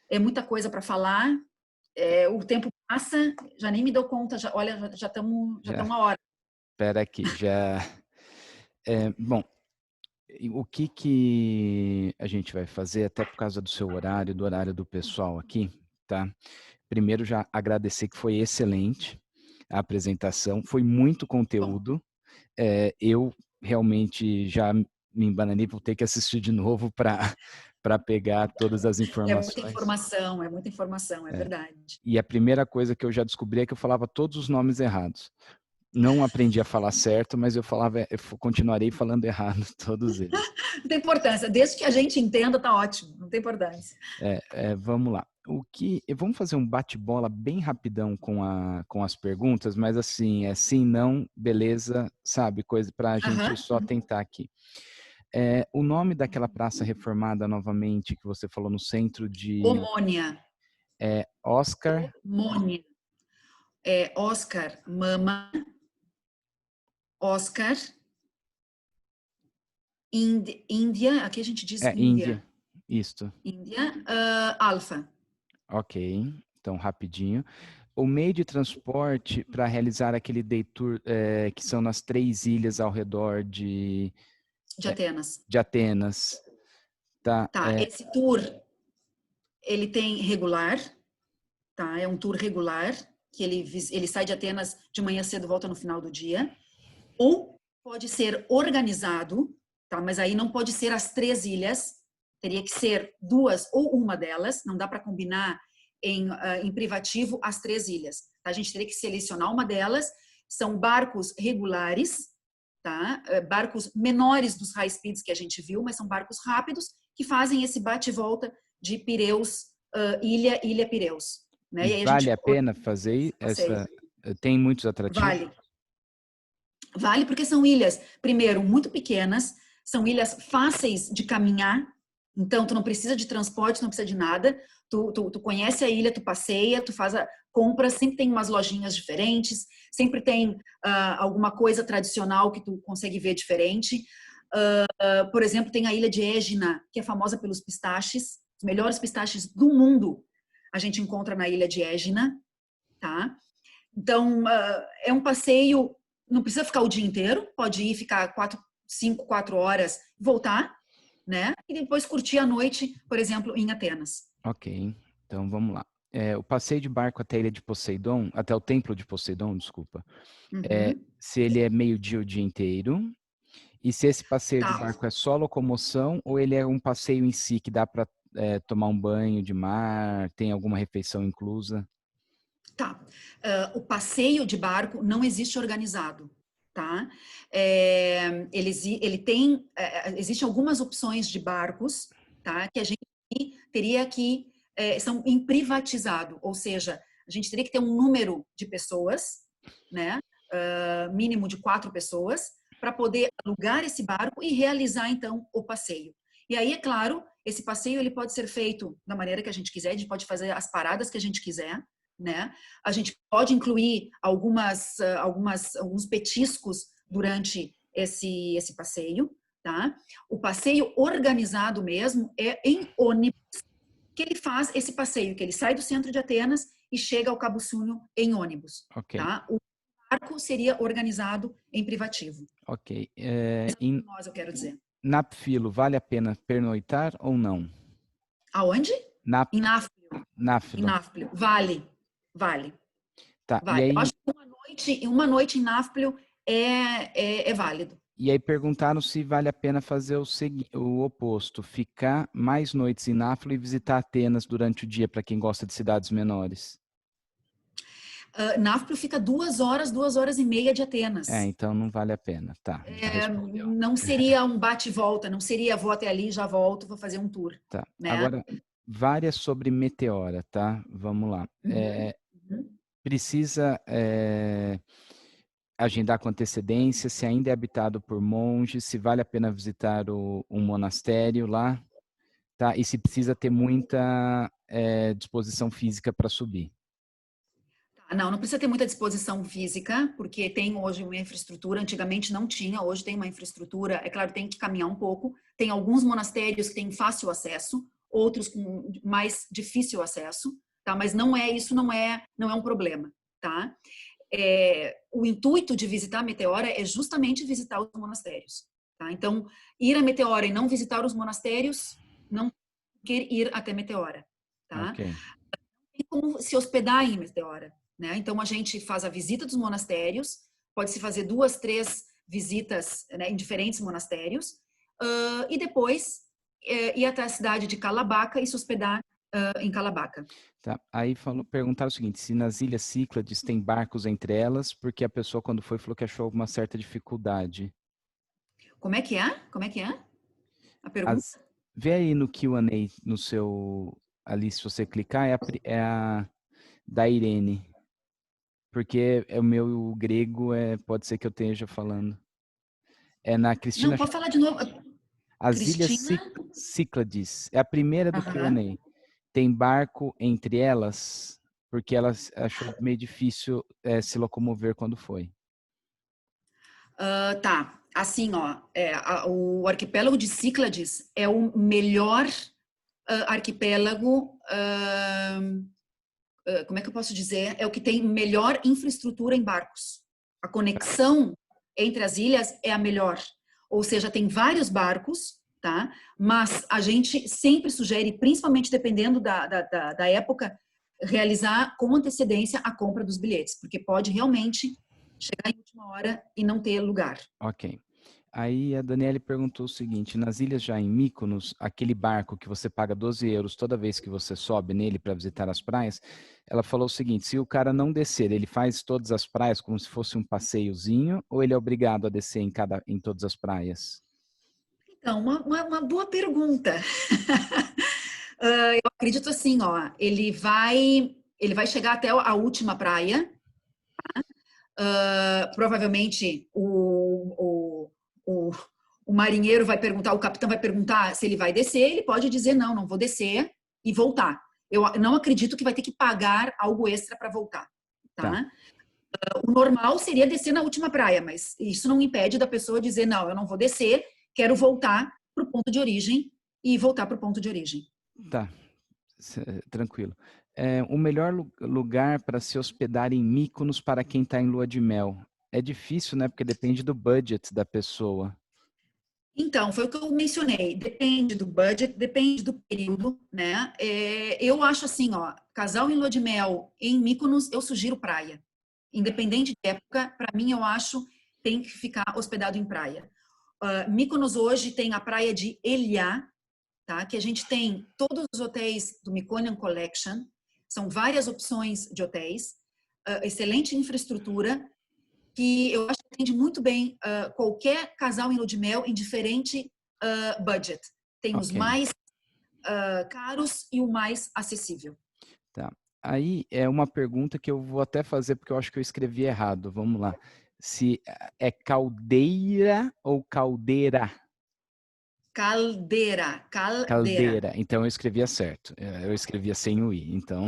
É muita coisa para falar. O tempo passa, já nem me dou conta. Olha, já estamos 1 hora. Espera aqui, já... bom, o que a gente vai fazer, até por causa do seu horário, do horário do pessoal aqui, tá? Primeiro, já agradecer que foi excelente a apresentação, foi muito conteúdo. Eu realmente já me embananei, vou ter que assistir de novo para pegar todas as informações. É muita informação, é verdade. E a primeira coisa que eu já descobri é que eu falava todos os nomes errados. Não aprendi a falar certo, mas eu continuarei falando errado todos eles. Não tem importância, desde que a gente entenda, tá ótimo, não tem importância. Vamos lá. Vamos fazer um bate-bola bem rapidão com as perguntas, mas assim, sim, não, beleza, sabe, coisa para a gente só tentar aqui. O nome daquela praça reformada novamente que você falou no centro de... Omônia. Oscar... Omônia. Oscar Mama. Oscar, Índia, aqui a gente diz Índia, isto. Índia, Alfa. Ok, então rapidinho. O meio de transporte para realizar aquele day tour, que são nas 3 ilhas ao redor de Atenas. De Atenas. Tá. Esse tour, ele tem regular, tá? É um tour regular, que ele sai de Atenas de manhã cedo, volta no final do dia. Ou pode ser organizado, tá? Mas aí não pode ser as 3 ilhas, teria que ser 2 ou uma delas, não dá para combinar em privativo as 3 ilhas. A gente teria que selecionar uma delas, são barcos regulares, tá? Barcos menores dos high speeds que a gente viu, mas são barcos rápidos que fazem esse bate e volta de Pireus, ilha Pireus, né? E E aí a vale gente a pena fazer passeia. essa? Tem muitos atrativos? Vale. Vale porque são ilhas, primeiro, muito pequenas, são ilhas fáceis de caminhar, então tu não precisa de transporte, não precisa de nada, tu conhece a ilha, tu passeia, tu faz a compra, sempre tem umas lojinhas diferentes, sempre tem alguma coisa tradicional que tu consegue ver diferente. Por exemplo, tem a ilha de Égina, que é famosa pelos pistaches, os melhores pistaches do mundo a gente encontra na ilha de Égina, tá? Então, é um passeio, não precisa ficar o dia inteiro, pode ir ficar 4 horas, voltar, né? E depois curtir a noite, por exemplo, em Atenas. Ok, então vamos lá. O passeio de barco até a ilha de Poseidon, até o templo de Poseidon, desculpa, Uhum. se ele é meio-dia o dia inteiro, e se esse passeio de Tá, barco é só locomoção, ou ele é um passeio em si que dá para tomar um banho de mar, tem alguma refeição inclusa? tá. O passeio de barco não existe organizado, tá? Ele tem, existem algumas opções de barcos, tá? Que a gente teria que, são em privatizado, ou seja, a gente teria que ter um número de pessoas, né? Mínimo de 4 pessoas, para poder alugar esse barco e realizar, então, o passeio. E aí, é claro, esse passeio ele pode ser feito da maneira que a gente quiser, a gente pode fazer as paradas que a gente quiser, né? A gente pode incluir alguns petiscos durante esse passeio, tá? O passeio organizado mesmo é em ônibus que ele faz esse passeio, que ele sai do centro de Atenas e chega ao Cabo Súnio em ônibus, Ok, tá? O barco seria organizado em privativo. ok. Nós, eu quero dizer. Napfilo, vale a pena pernoitar ou não? Aonde? Nap, Em Náfplio. Em Náfilo. Náfplio. Vale. Vale. Tá, Vale. Eu acho que uma noite em Náfplio é válido. e aí perguntaram se vale a pena fazer o oposto, ficar mais noites em Náfilo e visitar Atenas durante o dia, para quem gosta de cidades menores. Náfplio fica 2 horas e meia de Atenas. Então não vale a pena. Tá, já respondeu. Não seria um bate e volta, não seria vou até ali, já volto, vou fazer um tour, Tá. né? Agora, várias sobre Meteora, tá? Vamos lá. Uhum, uhum. Precisa agendar com antecedência, se ainda é habitado por monges, se vale a pena visitar um monastério lá, tá? E se precisa ter muita disposição física para subir. Não, não precisa ter muita disposição física, porque tem hoje uma infraestrutura, antigamente não tinha, hoje tem uma infraestrutura, é claro, tem que caminhar um pouco. Tem alguns monastérios que têm fácil acesso, outros com mais difícil acesso, tá? Mas isso não é um problema, tá? O intuito de visitar a Meteora é justamente visitar os monastérios, tá? Então, ir a Meteora e não visitar os monastérios, não quer ir até Meteora, tá? Ok. Tem como se hospedar em Meteora, né? Então a gente faz a visita dos monastérios, pode se fazer 2, 3 visitas, né, em diferentes monastérios, e depois ir até a cidade de Calabaca e se hospedar em Calabaca. Tá. Aí perguntaram o seguinte, se nas Ilhas Cíclades tem barcos entre elas, porque a pessoa quando foi falou que achou alguma certa dificuldade. Como é que é? Como é que é? A pergunta? Vê aí no Q&A, no seu, ali se você clicar, é a da Irene. Porque o meu grego pode ser que eu esteja falando. É na Não, Cristina, pode falar de novo. as Ilhas Cristina? Cíclades. É a primeira do Aham. Q&A. Tem barco entre elas, porque ela achou meio difícil se locomover quando foi. Tá, assim, ó, o arquipélago de Cíclades é o melhor arquipélago, como é que eu posso dizer? É o que tem melhor infraestrutura em barcos. A conexão entre as ilhas é a melhor. Ou seja, tem vários barcos, tá? Mas a gente sempre sugere, principalmente dependendo da época, realizar com antecedência a compra dos bilhetes, porque pode realmente chegar em última hora e não ter lugar. Ok. Aí a Daniele perguntou o seguinte: nas ilhas já em Mykonos, aquele barco que você paga 12 euros toda vez que você sobe nele para visitar as praias, ela falou o seguinte: se o cara não descer, ele faz todas as praias como se fosse um passeiozinho, ou ele é obrigado a descer em todas as praias? Então, uma boa pergunta. Eu acredito assim, ó, ele vai chegar até a última praia. Provavelmente o marinheiro vai perguntar, o capitão vai perguntar se ele vai descer, ele pode dizer não, não vou descer e voltar. Eu não acredito que vai ter que pagar algo extra para voltar, Tá, tá? O normal seria descer na última praia, mas isso não impede da pessoa dizer não, eu não vou descer, quero voltar para o ponto de origem e voltar para o ponto de origem. tá, tranquilo. O melhor lugar para se hospedar em Mykonos para quem está em lua de mel? É difícil, né? Porque depende do budget da pessoa. Então, foi o que eu mencionei. Depende do budget, depende do período, né? Eu acho assim, ó, casal em lua de mel em Mykonos, eu sugiro praia. Independente de época, para mim, eu acho tem que ficar hospedado em praia. Mykonos hoje tem a praia de Elia, tá? Que a gente tem todos os hotéis do Mykonos Collection, são várias opções de hotéis, excelente infraestrutura, que eu acho que atende muito bem qualquer casal em lua de mel em diferente budget. Tem os Ok, mais caros e o mais acessível. tá. Aí é uma pergunta que eu vou até fazer porque eu acho que eu escrevi errado. Vamos lá. Se é caldeira ou caldeira? Caldeira, caldeira. Caldeira. Então eu escrevia certo. Eu escrevia sem o i. Então,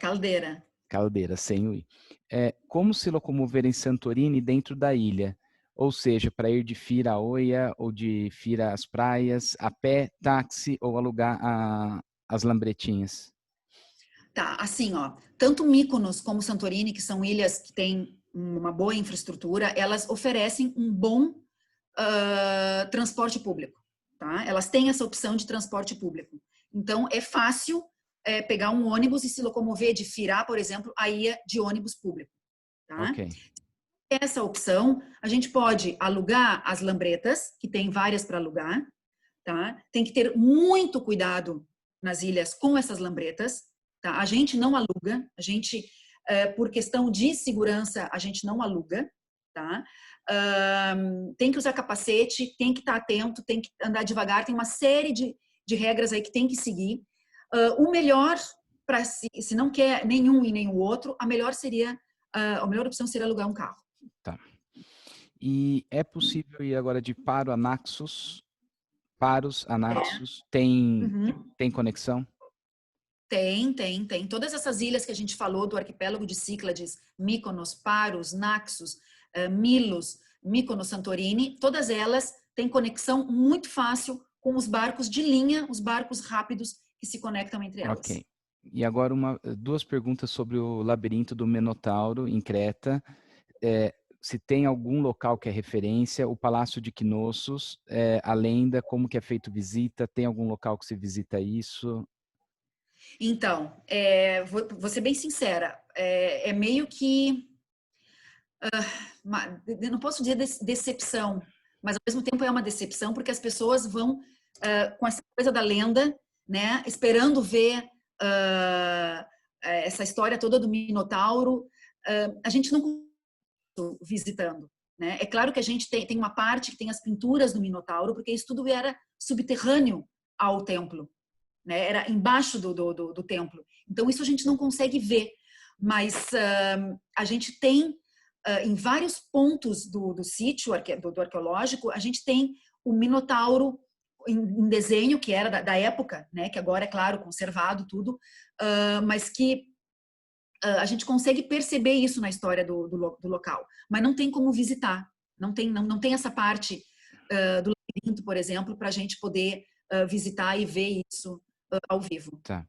Caldeira. caldeira, sem o i. Como se locomover em Santorini dentro da ilha? Ou seja, para ir de Fira a Oia ou de Fira às praias, a pé, táxi ou alugar as lambretinhas? Tá, assim, ó, tanto Mykonos como Santorini, que são ilhas que têm uma boa infraestrutura, elas oferecem um bom transporte público, tá? Elas têm essa opção de transporte público. Então, é fácil pegar um ônibus e se locomover de Firá, por exemplo, a ilha de ônibus público, Ok, tá? Essa opção, a gente pode alugar as lambretas, que tem várias para alugar, tá? Tem que ter muito cuidado nas ilhas com essas lambretas, tá? A gente não aluga, a gente, por questão de segurança, a gente não aluga, tá? Tem que usar capacete, tem que estar atento, tem que andar devagar, tem uma série de regras aí que tem que seguir. O melhor, para se não quer nenhum e nem o outro, a melhor opção seria alugar um carro. tá. E é possível ir agora de Paro a Naxos? Paros a Naxos Uhum. tem conexão? Tem. Todas essas ilhas que a gente falou do arquipélago de Cíclades, Mykonos, Paros, Naxos, Milos, Mykonos, Santorini, todas elas têm conexão muito fácil com os barcos de linha, os barcos rápidos que se conectam entre elas. Ok. E agora duas perguntas sobre o labirinto do Minotauro em Creta. Se tem algum local que é referência, o Palácio de Knossos, a lenda, como que é feito visita, tem algum local que se visita isso? Então, vou ser bem sincera, é meio que, eu não posso dizer decepção, mas ao mesmo tempo é uma decepção porque as pessoas vão com essa coisa da lenda, né, esperando ver essa história toda do Minotauro. A gente não visitando, né? É claro que a gente tem uma parte que tem as pinturas do Minotauro, porque isso tudo era subterrâneo ao templo, né? Era embaixo do templo. Então isso a gente não consegue ver, mas a gente tem em vários pontos do sítio do arqueológico, a gente tem o Minotauro em desenho que era da época, né? Que agora é claro conservado tudo, mas que a gente consegue perceber isso na história do local, mas não tem como visitar, não tem essa parte do labirinto, por exemplo, para a gente poder visitar e ver isso ao vivo. Tá.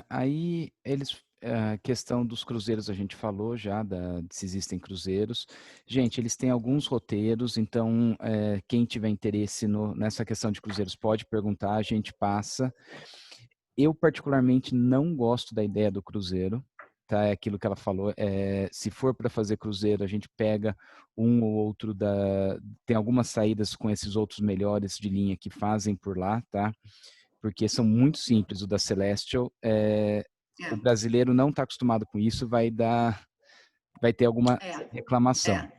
Aí a questão dos cruzeiros a gente falou já, se existem cruzeiros. Gente, eles têm alguns roteiros, então quem tiver interesse nessa questão de cruzeiros pode perguntar, a gente passa. Eu particularmente não gosto da ideia do cruzeiro. tá? É aquilo que ela falou. Se for para fazer cruzeiro, a gente pega um ou outro tem algumas saídas com esses outros melhores de linha que fazem por lá, tá? Porque são muito simples. O da Celestial, o brasileiro não está acostumado com isso, vai ter alguma reclamação.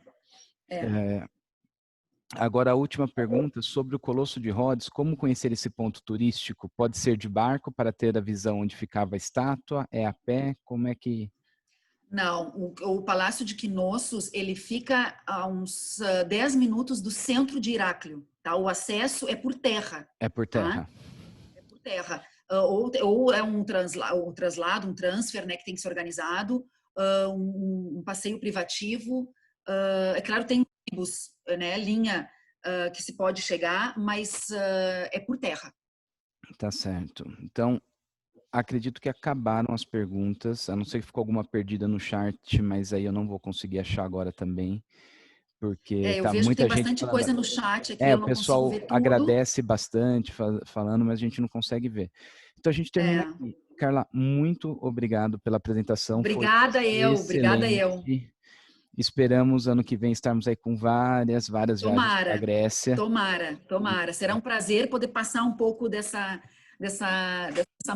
Agora, a última pergunta sobre o Colosso de Rhodes, como conhecer esse ponto turístico? Pode ser de barco para ter a visão onde ficava a estátua? É a pé? Como é que... Não, o Palácio de Knossos, ele fica a uns 10 minutos do centro de Heráclio, tá? O acesso é por terra. É por terra. Tá? É por terra. Ou é um traslado, um transfer, né, que tem que ser organizado, um passeio privativo. É claro, tem ônibus, né, linha que se pode chegar, mas é por terra. Tá certo. Então, acredito que acabaram as perguntas, a não ser que ficou alguma perdida no chat, mas aí eu não vou conseguir achar agora também, porque Eu tá vejo que muita tem gente bastante falando. coisa no chat aqui, eu O não consigo pessoal ver tudo. agradece bastante falando, mas a gente não consegue ver. Então a gente termina aqui. Carla, muito obrigado pela apresentação, foi Obrigada eu. excelente. Esperamos ano que vem estarmos aí com várias viagens para a Grécia. Tomara. Será um prazer poder passar um pouco dessa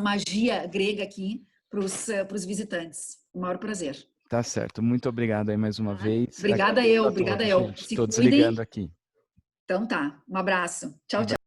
magia grega aqui para os visitantes. O maior prazer. Tá certo. Muito obrigado aí mais uma vez. Obrigada Agradeço a obrigada todos, eu. gente. Se Estou desligando cuidem. aqui. Então tá. Um abraço. Tchau, tchau.